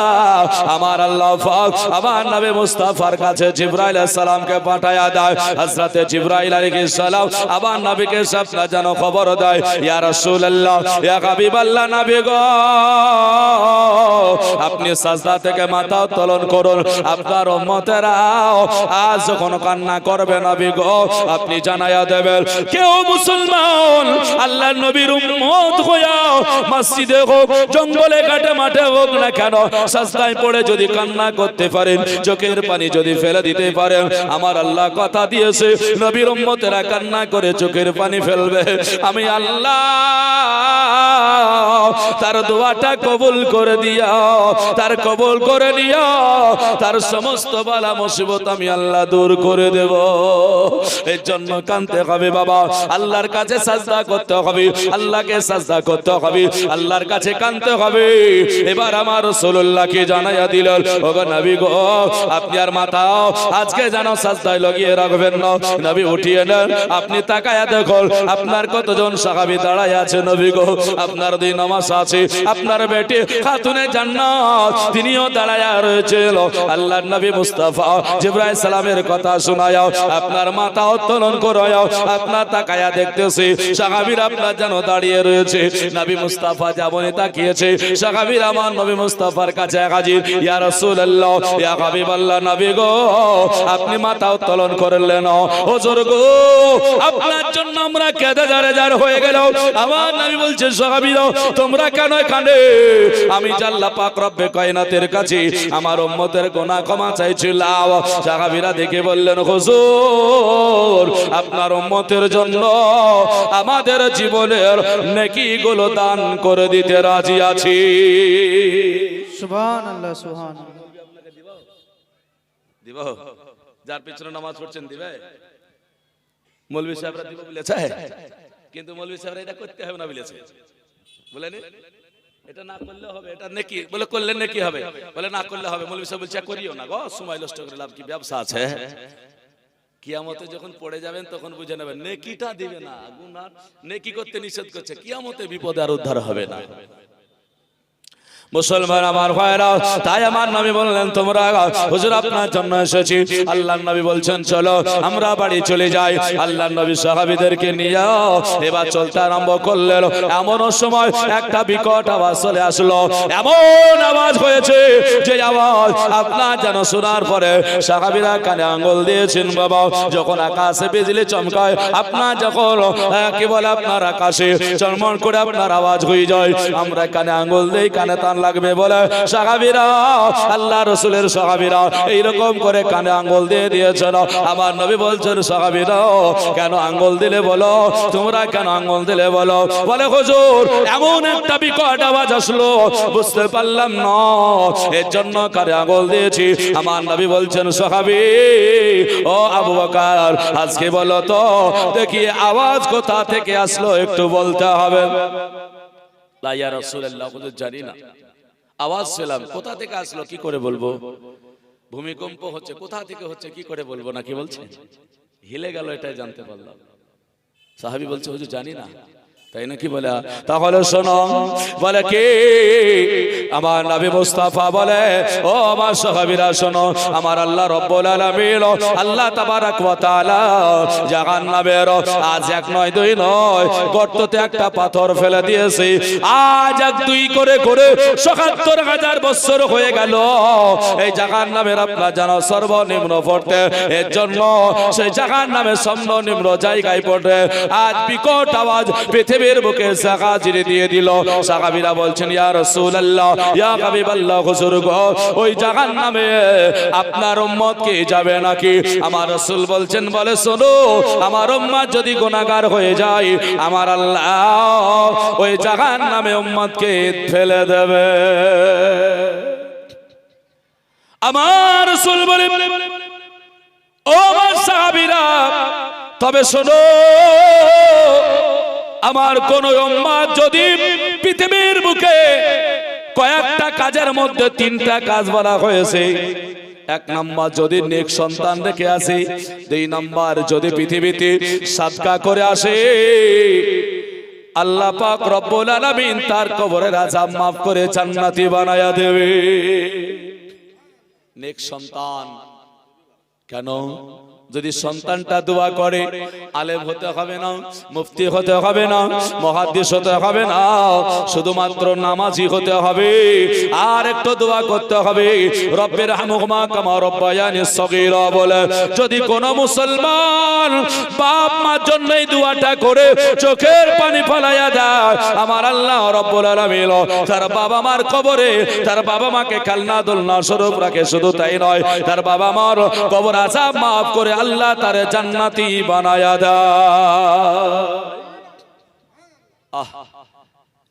আমার আল্লাহ পাক আমার নবী মুস্তাফার কাছে জিবরাইল আলাইহিস সালামকে পাঠায়া দেয় হযরত জিবরাইল আলাইহিস সালাম আমার নবীকে স্বপ্নে যেন খবর দেয় ইয়া রাসূলুল্লাহ ইয়া হাবিবাল্লাহ নবী গো আপনি সাজদা থেকে মাথা উত্তোলন করুন আপনার উম্মতেরা আজ যখন কান্না করবে নবী গো আপনি জানায়া দেবেন কেউ মুসলমান আল্লাহর নবীর উম্মত হইয়া মসজিদে হোক জঙ্গলে ঘাটে মাঠে হোক না কেন সাজদায় পড়ে যদি কান্না করতে পারেন চোখের পানি যদি ফেলে দিতে পারেন আমার আল্লাহ কথা দিয়েছে নবীর উম্মতেরা কান্না করে চোখের পানি ফেলবে আমি আল্লাহ তার দোয়াটা কবুল করে দিও তার কবুল করে নিও তার সমস্ত বালা মুসিবত আমি আল্লাহ দূর করে দেব এর জন্য কাঁদতে হবে বাবা আল্লাহর কাছে সাজদা করতে হবে আল্লাহকে সাজদা করতে হবে আল্লাহর কাছে কাঁদতে হবে এবার আমার রাসূলুল্লাহকে জানাইয়া দিলেন ওগো নবী গো আপনি আর মাথা আজকে যেন সাজদায় লাগিয়ে রাখবেন না নবী উঠিয়ে নেন আপনি তাকায়া দেখুন আপনার কতজন সাহাবী দাঁড়ায় আছে নবী গো আপনার দুই নামাজ আছে আপনার বেটি খাতুনে জান্নাত তিনিও দাঁড়ায়া রয়েছিল আল্লাহর নবী মুস্তাফা জিবরাইল সালামের কথা শোনায়া আপনার মাথা উত্তোলন করায়া আপনার তাকায়া দেখতেছি সাহাবীরা আপনার যেন দাঁড়িয়ে রয়েছে নবী মুস্তাফা যেমন তাকিয়েছে সাহাবীরা আমার নবী মুস্তাফার কাছে হাজির ইয়া রাসূলুল্লাহ ইয়া হাবিবাল্লাহ নবী গো আপনি মাথা উত্তোলন করলেন হুজুর গো আপনার জন্য আমরা কেঁদে জারে হয়ে গেল আমার নবী বলছে সাহাবীরা তোমরা কেন কাঁদে আমি আল্লাহ পাক রব্বে কায়নাতের কাছে আমার উম্মতের গুনাহ ক্ষমা চাইছিলাম সাহাবীরা দেখে বললেন হুজুর আপনার উম্মতের জন্য আমাদের জীবনের নেকিগুলো দান করে দিতে রাজি আছি সুবহানাল্লাহ সুবহানাল্লাহ দিব যার পিছনে নামাজ পড়ছেন দিবে মৌলভী সাহেবরা দিব বলেছে কিন্তু মৌলভী সাহেবরা এটা করতে হবে না বলেছে বলেন এটা না করলে হবে এটা নেকি বলে করলে নেকি হবে বলে না করলে হবে মৌলভী সাহেব বলছে করিও না গো সময় নষ্ট করে লাভ কি ব্যবসা আছে কিয়ামতে যখন পড়ে যাবেন তখন বুঝে নেবেন নেকিটা দিবে না গুনাহ নেকি করতে নিষেধ করছে কিয়ামতে বিপদে আর উদ্ধার হবে না মুসলমান আমার ভাইরা তাই আমার নবী বললেন তোমরা হুজুর আপনার জন্য এসেছি আল্লাহর নবী বলছেন চলো আমরা বাড়ি চলে যাই আল্লাহর নবী সাহাবীদেরকে নিয়ে এবার চলতে আরম্ভ করলেন এমন সময় একটা বিকট আওয়াজ চলে আসলো এমন আওয়াজ হয়েছে যে আওয়াজ আপনার যেন শোনার পরে সাহাবীরা কানে আঙ্গুল দিয়েছেন বাবা যখন আকাশে বিজলি চমকায় আপনার যখন কি বলে আপনার আকাশে চমন করে আপনার আওয়াজ হয়ে যায় আমরা কানে আঙ্গুল দেই কানে টান লাগবে বলে সাহাবীরা আল্লাহ রাসূলের সাহাবীরা এইরকম করে কানে আঙ্গুল দিয়ে দিয়েছেন আমার নবী বলছেন সাহাবীরা কেন আঙ্গুল দিলে বলো তোমরা কেন আঙ্গুল দিলে বলো বলে হুজুর এমন একটা বিকট আওয়াজ আসলো বুঝতে পারলাম না এর জন্য কানে আঙ্গুল দিয়েছি আমার নবী বলছেন সাহাবী ও আবু বকর আজকে বলো তো দেখি আওয়াজ কোথা থেকে আসলো একটু বলতে হবে লা ইয়া রাসূলুল্লাহ হুজুর জানি না আওয়াজ পেলাম কোথা থেকে আসলো কি করে বলবো ভূমিকম্প হচ্ছে কোথা থেকে হচ্ছে কি করে বলবো না কি বলছে হিলে গেল এটাই জানতে পারলাম সাহাবী বলছে হুজুর জানি না তাই নাকি বলে? তাহলে শোনো, বলে কি আমার নবী মুস্তাফা বলে, ও আমার সাহাবীরা শোনো, আমার আল্লাহ রাব্বুল আলামিন, আল্লাহ তাবারক ওয়া তাআলা জাহান্নামের আজ এক নয় দুই নয় গর্ততে একটা পাথর ফেলে দিয়েছে। আজ এক দুই করে করে ৭৭,০০০ বছর হয়ে গেল এই জাহান্নামের আপনার জানো সর্বনিম্ন পড়তে। এর জন্য সেই জাহান্নামের সর্বনিম্ন জায়গায় পড়ে আজ বিকট আওয়াজ পৃথিবীর বুকে জাহাজিরে দিয়ে দিল। সাহাবীরা বলছেন, ইয়া রাসূলুল্লাহ, ইয়া হাবিবাল্লাহ, হুজুর গো, ওই জাহান্নামে আপনার উম্মত কি যাবে নাকি? আমার রাসূল বলছেন, বলে শোনো, আমার উম্মত যদি গুনাহগার হয়ে যায়, আমার আল্লাহ ওই জাহান্নামে উম্মতকে ফেলে দেবে। আমার রাসূল বলে, ও আমার সাহাবীরা, তবে শোনো, আমার কোন উম্মত যদি পৃথিবীর বুকে কয়েকটা কাজের মধ্যে তিনটা কাজ বলা হয়েছে, এক নাম্বার যদি নেক সন্তান রেখে আসে, দুই নাম্বার যদি পৃথিবীতে সাদকা করে আসে, আল্লাহ পাক রব্বুল আলামিন তার কবরের আযাব maaf করে জান্নাতি বানায়া দেবে। নেক সন্তান কেন? যদি সন্তানটা দোয়া করে, আলেম হতে হবে না, মুফতি হতে হবে না, মুহাদ্দিস হতে হবে না, শুধুমাত্র নামাজি হতে হবে। আর একটু দোয়া করতে হবে, রব্বির হামহুমা কামা রব্বায়ানি সগীরা বলে। যদি কোন মুসলমান বাপ মার জন্য এই দোয়াটা করে চোখের পানি ফেলাইয়া দেয়, আমার আল্লাহ রব্বুল আলামিন তার বাবা মার কবরে তার বাবা মাকে খেলনা দোলনা স্বরূপ রাখে। শুধু তাই নয়, তার বাবা মার কবর আযাব maaf করে আল্লাহ তার জান্নাতি বানায়া দেয়।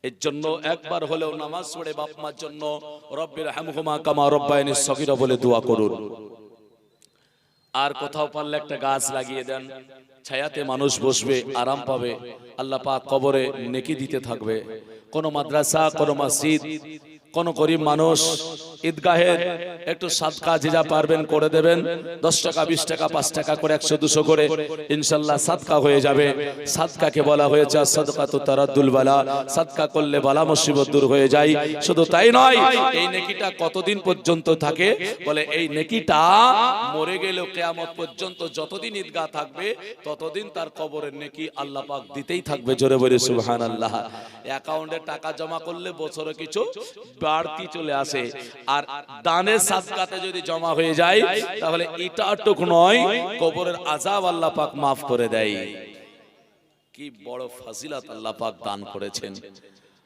এর জন্য একবার হলেও নামাজ পড়ে বাপ মার জন্য রব্বির হামহুমা কামা রব্বায়ানি সগীরা বলে দোয়া করুন। আর কোথাও পারলে একটা গাছ লাগিয়ে দেন, ছায়াতে মানুষ বসবে, আরাম পাবে, আল্লাহ পাক কবরে নেকি দিতে থাকবে। কোন মাদ্রাসা, কোন মসজিদ, কোন গরিব মানুষ ঈদগাহের একটু সাদকা যে যা পারবেন করে দেবেন। 10 টাকা, 20 টাকা, 5 টাকা করে, 100 200 করে ইনশাআল্লাহ সাদকা হয়ে যাবে। সাদকাকে বলা হয়েছে সাদকাতু তারাদ্দুল বালা, সাদকা করলে বালা মুসিবত দূর হয়ে যায়। শুধু তাই নয়, এই নেকিটা কতদিন পর্যন্ত থাকে? বলে এই নেকিটা মরে গেলেও কিয়ামত পর্যন্ত যতদিন ঈদগাহ থাকবে ততদিন তার কবরের নেকি আল্লাহ পাক দিতেই থাকবে। জোরে বলে সুবহানাল্লাহ। অ্যাকাউন্টে টাকা জমা করলে বছরে কিছু বাড়তি চলে আসে, আর দানের সাদকাতে যদি জমা হয়ে যায় তাহলে এটাটুক নয়, কবরের আযাব আল্লাহ পাক maaf করে দেয়। কি বড় ফজিলত আল্লাহ পাক দান করেছেন।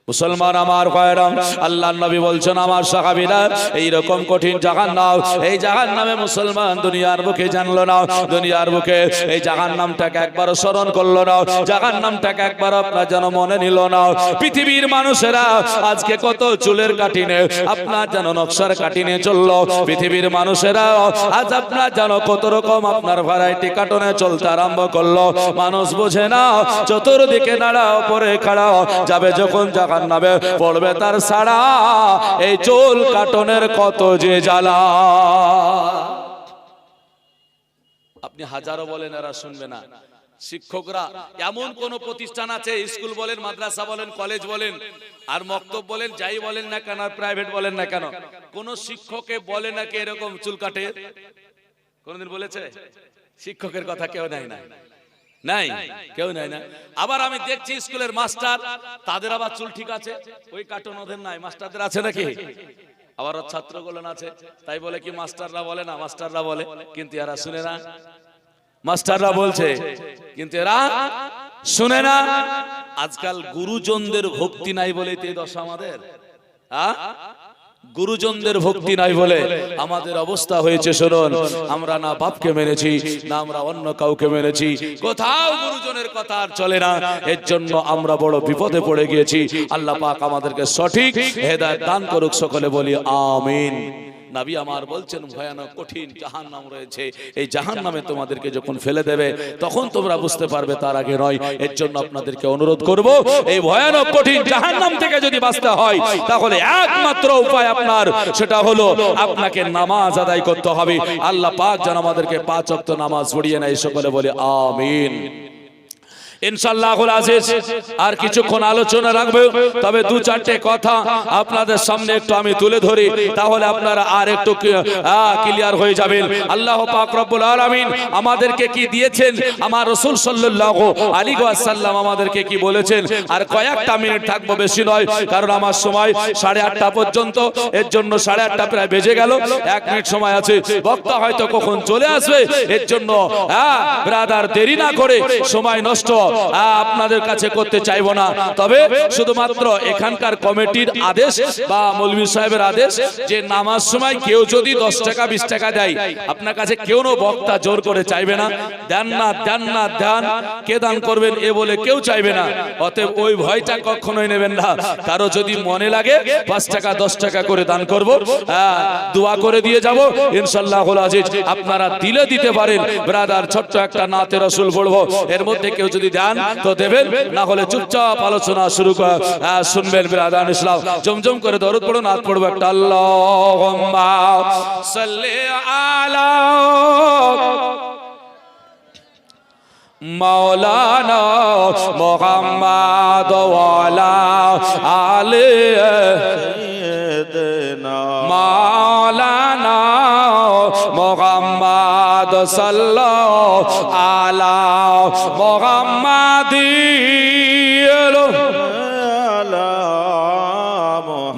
মুসলমান আমার ভাইরা, আল্লাহর নবী বলছেন, আমার সাহাবীরা, এই রকম কঠিন জাহান্নাম, এই জাহান্নামে মুসলমান দুনিয়ার বুকে জানলো না, দুনিয়ার বুকে এই জাহান্নামটাকে একবার স্মরণ করলো না, জাহান্নামটাকে একবার আপনার যেন মনে নিল না। পৃথিবীর মানুষেরা আজকে কত চুলের কাটিনে আপনার যেন নকশার কাটিনে চললো, পৃথিবীর মানুষেরা আজ আপনার যেন কত রকম আপনার ভ্যারাইটি কাটনে চলতে আরম্ভ করলো। মানুষ বোঝে না, চতুর্দিকে দাঁড়াও, পরে খাড়াও, যাবে যখন জাহান্নামে পড়বে তার সারা, এই চুল কাটনের কত যে জ্বালা। আপনি হাজারো বলেন, এরা শুনবে না। শিক্ষকরা, এমন কোন প্রতিষ্ঠান আছে, স্কুল বলেন, মাদ্রাসা বলেন, কলেজ বলেন, আর মক্তব বলেন, যাই বলেন না কেন, আর প্রাইভেট বলেন না কেন, কোন শিক্ষকে বলে নাকি এরকম চুল কাটে? কোনদিন বলেছে? শিক্ষকের কথা কেউ নেয় না, নাই, কেউ নাই না। আবার আমি দেখছি স্কুলের মাস্টার, তাদের আবার চুল ঠিক আছে, ওই কাটন ওদের নাই, মাস্টারদের আছে নাকি? আবার ছাত্রগুলো আছে, তাই বলে কি মাস্টাররা বলে না? মাস্টাররা বলে, কিন্তু এরা শুনে না। মাস্টাররা বলছে কিন্তু এরা শুনে না। আজকাল গুরুজনদের ভক্তি নাই বলে এই দশা আমাদের। গুরুজনদের ভক্তি নাই বলে আমাদের অবস্থা হয়েছে। শুনুন, আমরা না বাপকে মেনেছি, না আমরা অন্য কাউকে মেনেছি, কোথাও গুরুজনের কথা আর চলে না। এর জন্য আমরা বড় বিপদে পড়ে গিয়েছি। আল্লাহ পাক আমাদেরকে সঠিক হেদায়েত দান করুক, সকলে বলি আমিন। নবী আমার বলছেন, ভয়ানক কঠিন জাহান্নাম রয়েছে, এই জাহান্নামে তোমাদেরকে যখন ফেলে দেবে তখন তোমরা বুঝতে পারবে, তার আগে নয়। এর জন্য আপনাদেরকে অনুরোধ করব, এই ভয়ানক কঠিন জাহান্নাম থেকে যদি বাঁচতে হয় তাহলে একমাত্র উপায় আপনার, সেটা হলো আপনাকে নামাজ আদায় করতে হবে। আল্লাহ পাক যেন আমাদেরকে 5 ওয়াক্ত নামাজ পড়িয়ে নেয়, সকলে বলে আমিন। ইনশাআল্লাহুল আজিজ আর কিছুক্ষণ আলোচনা রাখবো, তবে দু চারটে কথা আপনাদের সামনে একটু আমি তুলে ধরি, তাহলে আপনারা আর একটু ক্লিয়ার হয়ে যাবেন। আল্লাহ পাক রব্বুল আলামিন আমাদেরকে কি দিয়েছেন, আমার রাসূল সাল্লাল্লাহু আলাইহি ওয়াসাল্লাম আমাদেরকে কি বলেছেন। আর কয়েকটা মিনিট থাকবো, বেশি নয়, কারণ আমার সময় 8:30 পর্যন্ত, এর জন্য 8:30 প্রায় বেজে গেল, 1 মিনিট সময় আছে। বক্তা হয়তো কখন চলে আসবে, এর জন্য ব্রাদার দেরি না করে সময় নষ্ট আপনাদের কাছে করতে চাইবো না। তবে শুধুমাত্র এখানকার কমিটির আদেশ বা মৌলভী সাহেবের আদেশ যে নামাজ সময় কেউ যদি 10 টাকা 20 টাকা দেয়, আপনার কাছে কেউ বক্তা জোর করে চাইবে না, দেন না দেন না দেন, কে দান করবেন এ বলে কেউ চাইবে না। অতএব ওই ভয়টা কখনোই নেবেন না। কারো যদি মনে লাগে 5 টাকা 10 টাকা করে দান করব, দোয়া করে দিয়ে যাব, ইনশাআল্লাহুল আজিজ আপনারা দিলে দিতে পারেন। ব্রাদার ছোট্ট একটা নাতে রাসূল পড়বো, এর মধ্যে কেউ যদি দেন তো দেবেন, না হলে চুপচাপ আলোচনা শুরু শুনবেন। ব্রাদার ইসলাম জমজম করে দরুদ পড়ো, নাত পড়বো একটা। আল্লাহুম্মা সাল্লি আলা মাওলানা মুহাম্মদ ওয়া আলা আলি সাইয়্যিদিনা মাওলানা মুহাম্মদ সাল্লাল্লাহু আলা মুহাম্মাদিল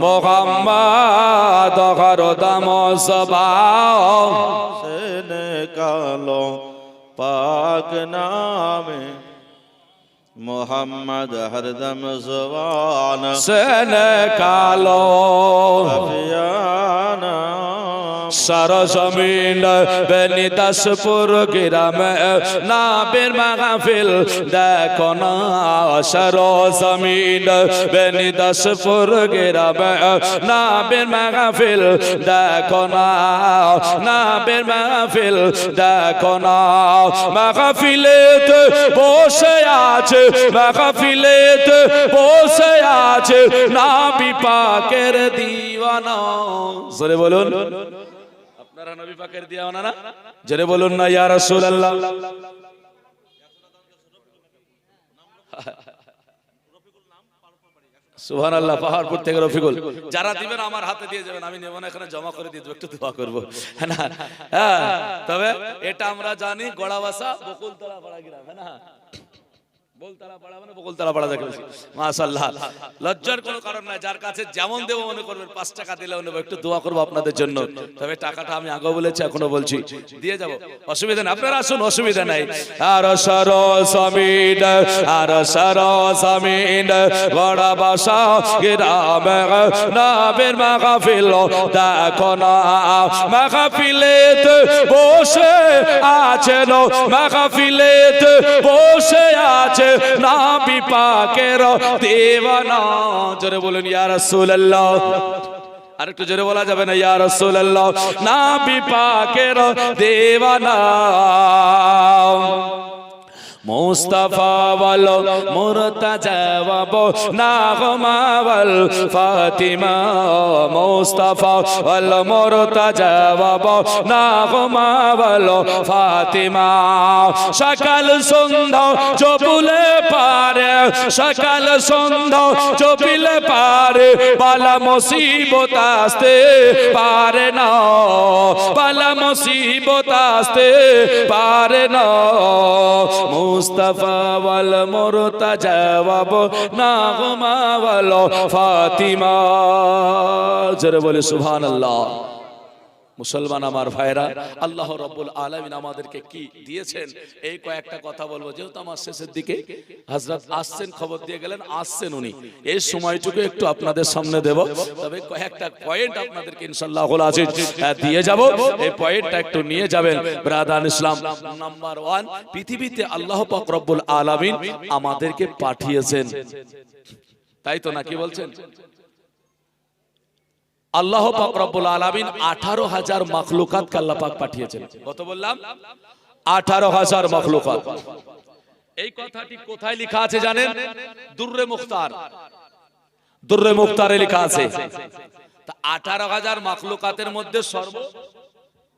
মুহাম্মদ হরদম সবা সেনে কালো পাক নামে মোহাম্মদ হরদম জবান সেনে কালো আফিয়ানা সরজমিন বেনি দাসপুর গ্রামে নাবের মাহফিল দেখো না। সরজমিন বেনি দাসপুর গ্রামে নাবের মাহফিল দেখো না, নাবের মাহফিল দেখো না। মাহফিলেতে বসে আছে, মাহফিলেতে বসে আছে নবী পাকের দিওয়ানা। জোরে বলুন, আপনারা নবী পাকের দিওয়ানা না? জোরে বলুন না ইয়া রাসূলুল্লাহ। সুবহানাল্লাহ। পাহাড়পুর থেকে রফিকুল। যারা দিবেন আমার হাতে দিয়ে যাবেন, আমি নেব না, এখানে জমা করে দিয়ে দেব, একটু দোয়া করব না। তবে এটা আমরা জানি গড়াবাসা বকুলতলা পাড়া গ্রাম, না বলতলা পাড়া মানে বকুলতলা পাড়া দেখে মাশাআল্লাহ। লজ্জার কোনো কারণ নাই, যার কাছে যেমন দেব মনে করবেন, 5 টাকা দিলেও নেব, একটু দোয়া করব আপনাদের জন্য। তবে টাকাটা আমি আগে বলেছি এখনো বলছি, দিয়ে যাব, অসুবিধা নেই, আপনারা আসুন, অসুবিধা নাই। আর সরজমিন, আর সরজমিন গড়াবাসা গ্রামে নবীর মাহফিল দেখো না। মাহফিলেতে বসে আছেন, মাহফিলেতে বসে আছে নবী পাকের দিওয়ানা। জোরে বলুন ইয়া রাসূলুল্লাহ। আরেকটু জোরে বলা যাবে না ইয়া রাসূলুল্লাহ। নবী পাকের দিওয়ানা। মুস্তাফা বলো মুরতাজা বলো নাগমা বল ফাতিমা। মুস্তাফা বলো মুরতাজা বলো নাগমা বলো ফাতিমা। সকাল সন্ধ্যা চপুলে পারে, সকাল সন্ধ্যা চপিলে পারে, বালা মুসিবত আসতে পারে না, বালা মুসিবত আসতে পারে না। মুস্তাফা ওয়াল মুরতাজা ওয়াবো নাগমা ওয়াল ফাতিমা। জোরে বলে সুবহানাল্লাহ। মুসলমান আমার ভাইরা, আল্লাহ রাব্বুল আলামিন আমাদেরকে কি দিয়েছেন এই কয়েকটা কথা বলবো। যেহেতু আমার শেষের দিকে হযরত আসছেন, খবর দিয়ে গেলেন, আসছেন উনি, এই সময়টুকু একটু আপনাদের সামনে দেব। তবে কয়েকটা পয়েন্ট আপনাদেরকে ইনশাআল্লাহুল আজিজ দিয়ে যাব, এই পয়েন্টটা একটু নিয়ে যাবেন। ব্রাদার ইসলাম, নাম্বার 1, পৃথিবীতে আল্লাহ পাক রব্বুল আলামিন আমাদেরকে পাঠিয়েছেন, তাই তো নাকি বলছেন? আল্লাহ পাক রব্বুল আলামিন 18,000 মাখলুকাতকে আল্লাহ পাক পাঠিয়েছেন। কত বললাম? 18,000 মাখলুকাত। এই কথাটি কোথায় লেখা আছে জানেন? দুররে মুখতার, দুররে মুখতারে লেখা আছে। তা 18,000 মাখলুকাতের মধ্যে সর্বশ্রেষ্ঠ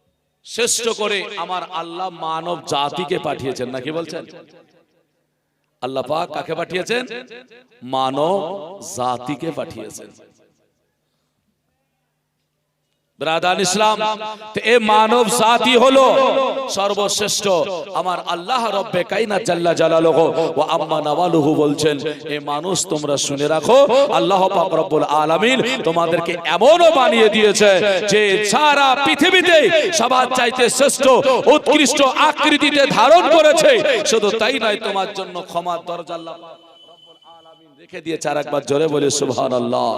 করে আমার আল্লাহ মানব জাতিকে পাঠিয়েছেন, নাকি বলছেন? আল্লাহ পাক কাকে পাঠিয়েছেন? মানব জাতিকে পাঠিয়েছেন। ব্রাদার ইসলাম, তো এই মানব জাতি হলো সর্বশ্রেষ্ঠ। আমার আল্লাহ রব্বে কায়নাত জাল্লা জালালুহু ওয়া আম্মা নাওয়ালুহু বলছেন, এই মানুষ তোমরা শুনে রাখো, আল্লাহ পাক রব্বুল আলামিন তোমাদেরকে এমনও বানিয়ে দিয়েছে যে সারা পৃথিবীতে সবার চাইতে শ্রেষ্ঠ উৎকৃষ্ট আকৃতিতে ধারণ করেছে। শুধু তাই নয়, তোমার জন্য ক্ষমার দরজা আল্লাহ পাক রব্বুল আলামিন রেখে দিয়েছে। আরেকবার জোরে বলি সুবহানাল্লাহ।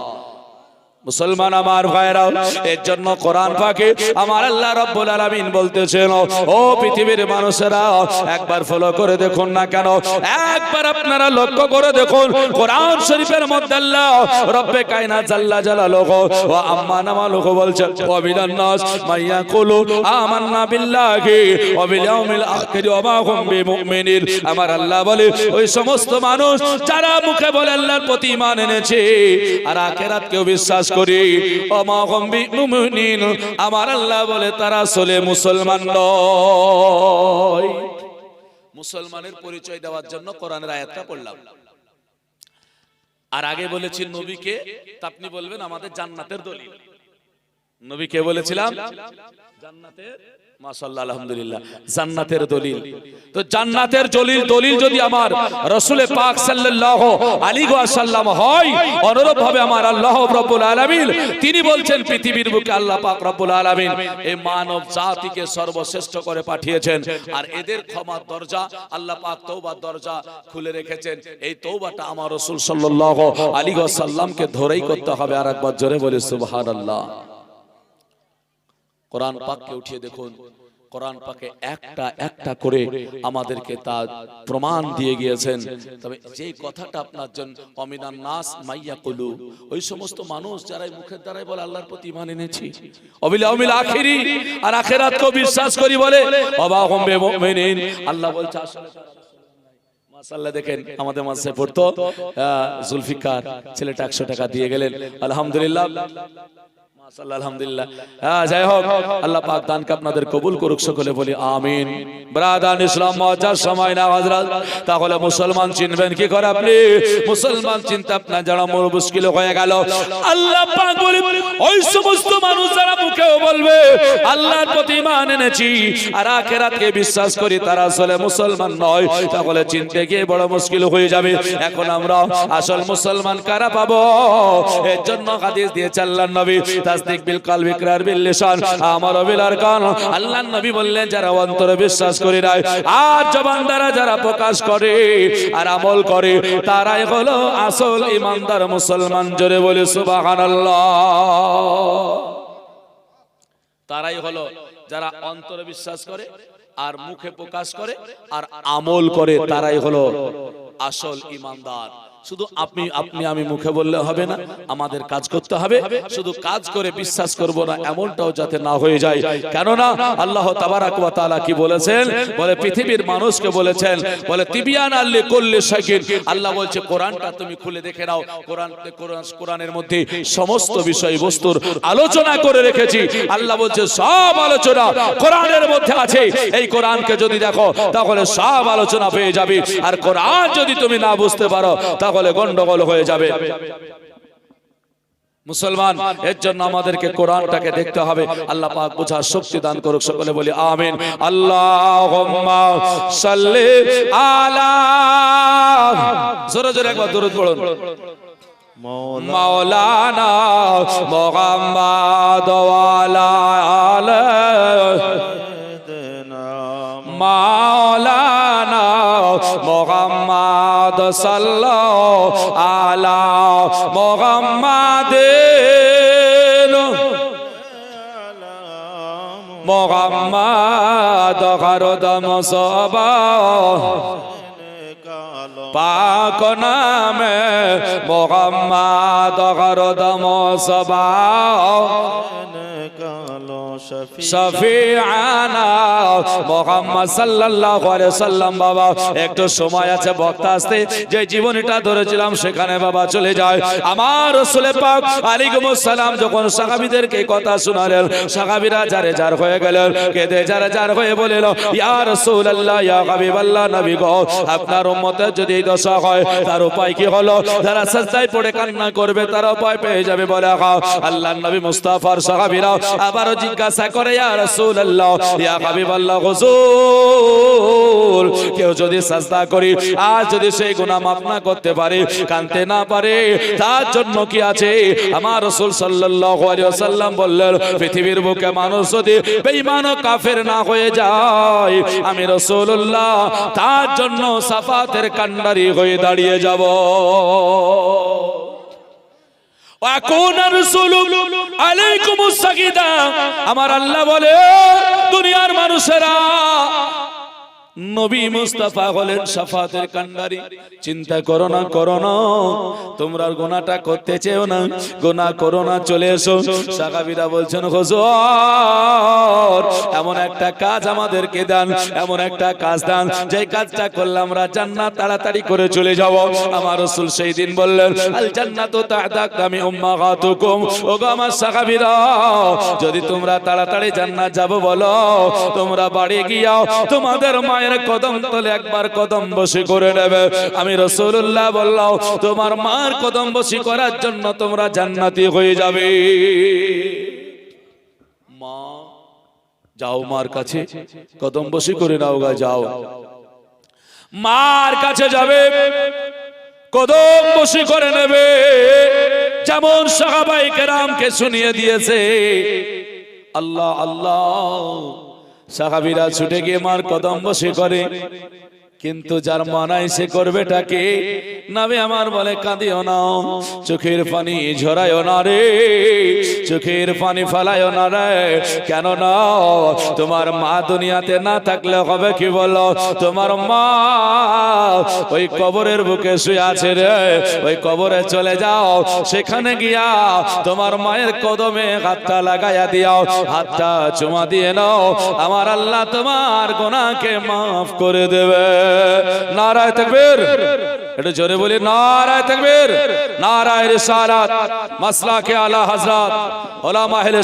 মুসলমান আমার ভাইরা, এর জন্য কোরআন পাকে আমার আল্লাহ রাব্বুল আলামিন বলতেছেন, ও পৃথিবীর মানুষেরা একবার ফলো করে দেখুন না কেন, একবার আপনারা লক্ষ্য করে দেখুন, কোরআন শরীফের মধ্যে আল্লাহ রব্বে কায়নাত জাল্লা জালালুহু ওয়া আম্মা নাওয়ালুহু বলছেন, ওয়া মিনান নাস মাইয়াকুলু আমান্না বিল্লাহি ওয়া বিল ইয়াউমিল আখির ওয়া মা হুম বিমুমিনিন। আমার আল্লাহ বলে, ওই সমস্ত মানুষ যারা মুখে বলে আল্লাহর প্রতি ঈমান এনেছে আর আখিরাতকেও বিশ্বাস করি, আমার আল্লাহ বলে তারা আসলে মুসলমান নয়। মুসলমানের পরিচয় দেওয়ার জন্য কোরআনের আয়াতটা পড়লাম। আর আগে বলেছি নবীকে, তা আপনি বলবেন আমাদের জান্নাতের দলিল। নবীকে বলেছিলাম জান্নাতের, মাশাআল্লাহ আলহামদুলিল্লাহ, জান্নাতের দলিল। তো জান্নাতের দলিল যদি আমার রাসূল পাক সাল্লাল্লাহু আলাইহি ওয়াসাল্লাম হয়, অনুরূপ ভাবে আমার আল্লাহ রাব্বুল আলামিন তিনি বলছেন পৃথিবীর বুকে আল্লাহ পাক রব্বুল আলামিন এই মানব জাতিকে সর্বশ্রেষ্ঠ করে পাঠিয়েছেন। আর এদের ক্ষমার দরজা আল্লাহ পাক তওবার দরজা খুলে রেখেছেন। এই তওবাটা আমার রাসূল সাল্লাল্লাহু আলাইহি ওয়াসাল্লামকে ধরেই করতে হবে। আর একবার জোরে বলি সুবহানাল্লাহ। কোরআন পাককে উঠিয়ে দেখুন, কোরআন পাকে একটা একটা করে আমাদেরকে তা প্রমাণ দিয়ে গিয়েছেন। তবে যে কথাটা আপনার জন্য, অমিনান নাস মাইয়াকুলু, ওই সমস্ত মানুষ যারা মুখের দ্বারাই বলে আল্লাহর প্রতি ঈমান এনেছি, ওয়াবিল ইয়াউমিল আখিরি, আর আখিরাতকে বিশ্বাস করি বলে, ওয়া মা হুম বিমুমিনিন। আল্লাহ বলছে আসলে মাশাআল্লাহ, দেখেন আমাদের মাঝে পড়তো জুলফিকার ছেলেটা 100 টাকা দিয়ে গেলেন, আলহামদুলিল্লাহ আলহামদুলিল্লাহ। যাই হোক, আল্লাহ পাক দানকে আপনাদের কবুল করুক, সকলে বলি আমিন। ব্রাদার ইসলাম, মজার সময় না হযরত, তাহলে মুসলমান চিনবেন কি করে আপনি? মুসলমান চিনতে আপনার যারা মুশকিল হয়ে গেল, আল্লাহ পাক বলে ওই সমস্ত মানুষ যারা মুখেও বলবে আল্লাহর প্রতি ঈমান এনেছি আর আখিরাতকে বিশ্বাস করি, তারা আসলে মুসলমান নয়, তাহলে চিনতে গিয়ে বড় মুশকিল হয়ে যাবে। এখন আমরা আসল মুসলমান কারা পাবো? এর জন্য হাদিস দিয়েছে আল্লাহর নবী, তাসদিক বিল কলবি, ইকরার বিল লিসান, আমাল বিল আরকান। আল্লাহর নবী বললেন, যারা অন্তরে বিশ্বাস করে নাই আর জবান দ্বারা যারা প্রকাশ করে আর আমল করে, তারাই হলো আসল ঈমানদার মুসলমান। জোরে বলি সুবহানাল্লাহ। তারাই হলো যারা অন্তরে বিশ্বাস করে আর মুখে প্রকাশ করে আর আমল করে, তারাই হলো আসল ঈমানদার। শুধু আমি মুখে বললে হবে না, আমাদের কাজ করতে হবে। শুধু কাজ করে বিশ্বাস করব না, এমনটাও যাতে না হয়ে যায়। কেননা আল্লাহ তাবারাক ওয়া তাআলা কি বলেছেন? বলে পৃথিবীর মানুষকে বলেছেন, বলে তিবিয়ানাল লিকুল্লি শাইইন। আল্লাহ বলছে কোরআনটা তুমি খুলে দেখে নাও, কোরআনের মধ্যে সমস্ত বিষয়বস্তুর আলোচনা করে রেখেছি। আল্লাহ বলছে সব আলোচনা কোরআনের মধ্যে আছে। এই কোরআনকে যদি দেখো তাহলে সব আলোচনা পেয়ে যাবে। আর কোরআন যদি তুমি না বুঝতে পারো তাহলে গন্ডগোল হয়ে যাবে। মুসলমান, এর জন্য আমাদেরকে কোরআনটাকে দেখতে হবে। আল্লাহ পাক বোঝার শক্তি দান করুক, সকলে বলি আমিন। আল্লাহুম্মা সাল্লি আলা, জোরে জোরে একবার দরুদ পড়ুন। মাওলানা মুহাম্মদ ওয়া আলা আলিনা মাওলানা মুহাম্মদ সাল্লাল্লাহু আলা মুহাম্মাদিন মুহাম্মদ গরদম সবা পাক নামে মুহাম্মদ গরদম সবা শফিআনা মুহাম্মদ সাল্লাল্লাহু আলাইহি সাল্লাম। বাবা একটু সময় আছে বক্তা আসতে, যে জীবনীটা ধরেছিলাম সেখানে বাবা চলে যায়। আমার রাসূল পাক আলাইহিস সালাম যখন সাহাবীদেরকে কথা শোনালেন, সাহাবীরা যারে যার হয়ে গেলেন, কেঁদে যারে যার হয়ে বললেন, ইয়া রাসূলুল্লাহ, ইয়া হাবিবাল্লাহ, নবী গো, আপনার উম্মতের যদি এই দশা হয় তার উপায় কি হলো? যারা সিজদায় পড়ে কান্না করবে তার উপায় পেয়ে যাবে বলে আল্লাহর নবী মুস্তাফার সাহাবীরা আবারও জিজ্ঞাসা করে, ইয়া রাসূলুল্লাহ, ইয়া হাবিবাল্লাহ, হুজুর, কেউ যদি সিজদা করি আর যদি সেই গুনাহ মাফ না করতে পারে, কানতে না পারে, তার জন্য কি আছে? আমার রাসূল সাল্লাল্লাহু আলাইহি ওয়াসাল্লাম বললেন, পৃথিবীর বুকে মানুষ যদি বেঈমান ও কাফের না হয়ে যায়, আমি রাসূলুল্লাহ তার জন্য সাফাতের কান্ডারি হয়ে দাঁড়িয়ে যাব। আমার আল্লাহ বলে, দুনিয়ার মানুষেরা নবী মুস্তাফা হলেন শাফাতের কান্ডারি। চিন্তা করো না, করো না, তোমরা গুনাহটা করতে চেও না, গুনাহ করো না, চলে এসো। সাহাবীরা বলছেন, হুজুর, এমন একটা কাজ আমাদেরকে দেন, এমন একটা কাজ দেন যে কাজটা করলে আমরা জান্নাত তাড়াতাড়ি করে চলে যাব। আমার রাসূল সেই দিন বললেন, আল জান্নাতু তা'তা কামি উম্মাহাতুকুম। ওগো আমার সাহাবীরা, যদি তোমরা তাড়াতাড়ি জান্নাত যাব বলো, তোমরা বাড়ি গিয়াও তোমাদের মায়ের কদম তলে একবার কদম বসি করে নেবে। আমি রাসূলুল্লাহ বললাম, তোমার মার কদম বসি করার জন্য তোমরা জান্নাতি হয়ে যাবে। মা, যাও মার কাছে কদম বসি করে নাও গা, যাও মার কাছে যাবে, কদম বসি করে নেবে। যেমন সাহাবায়ে কেরামকে শুনিয়ে দিয়েছে। আল্লাহ আল্লাহ, সাহাবীরা ছুটে গিয়ে মার কদম বসে করে, কিন্তু যার মানায় সে করবেটাকে। নবী আমার বলে, কাঁদিও না, চোখের পানি ঝরায়ও না রে, চোখের পানি ফালায়ও না রে। কেন না? তোমার মা দুনিয়াতে না থাকলে হবে কি বলো? তোমার মা ওই কবরের বুকে শুয়ে আছে রে, ওই কবরে চলে যাও, সেখানে গিয়া তোমার মায়ের কদমে হাতটা লাগাইয়া দিও, হাতটা চুমা দিয়ে নাও, আমার আল্লাহ তোমার গুনাহকে মাফ করে দেবে। নারায়ে তাকবীর, একটু জোরে বলি, নারায়ে তাকবীর, নারায়ে রিসালাত, মাসলাকে আলা হযরত উলামা আহলে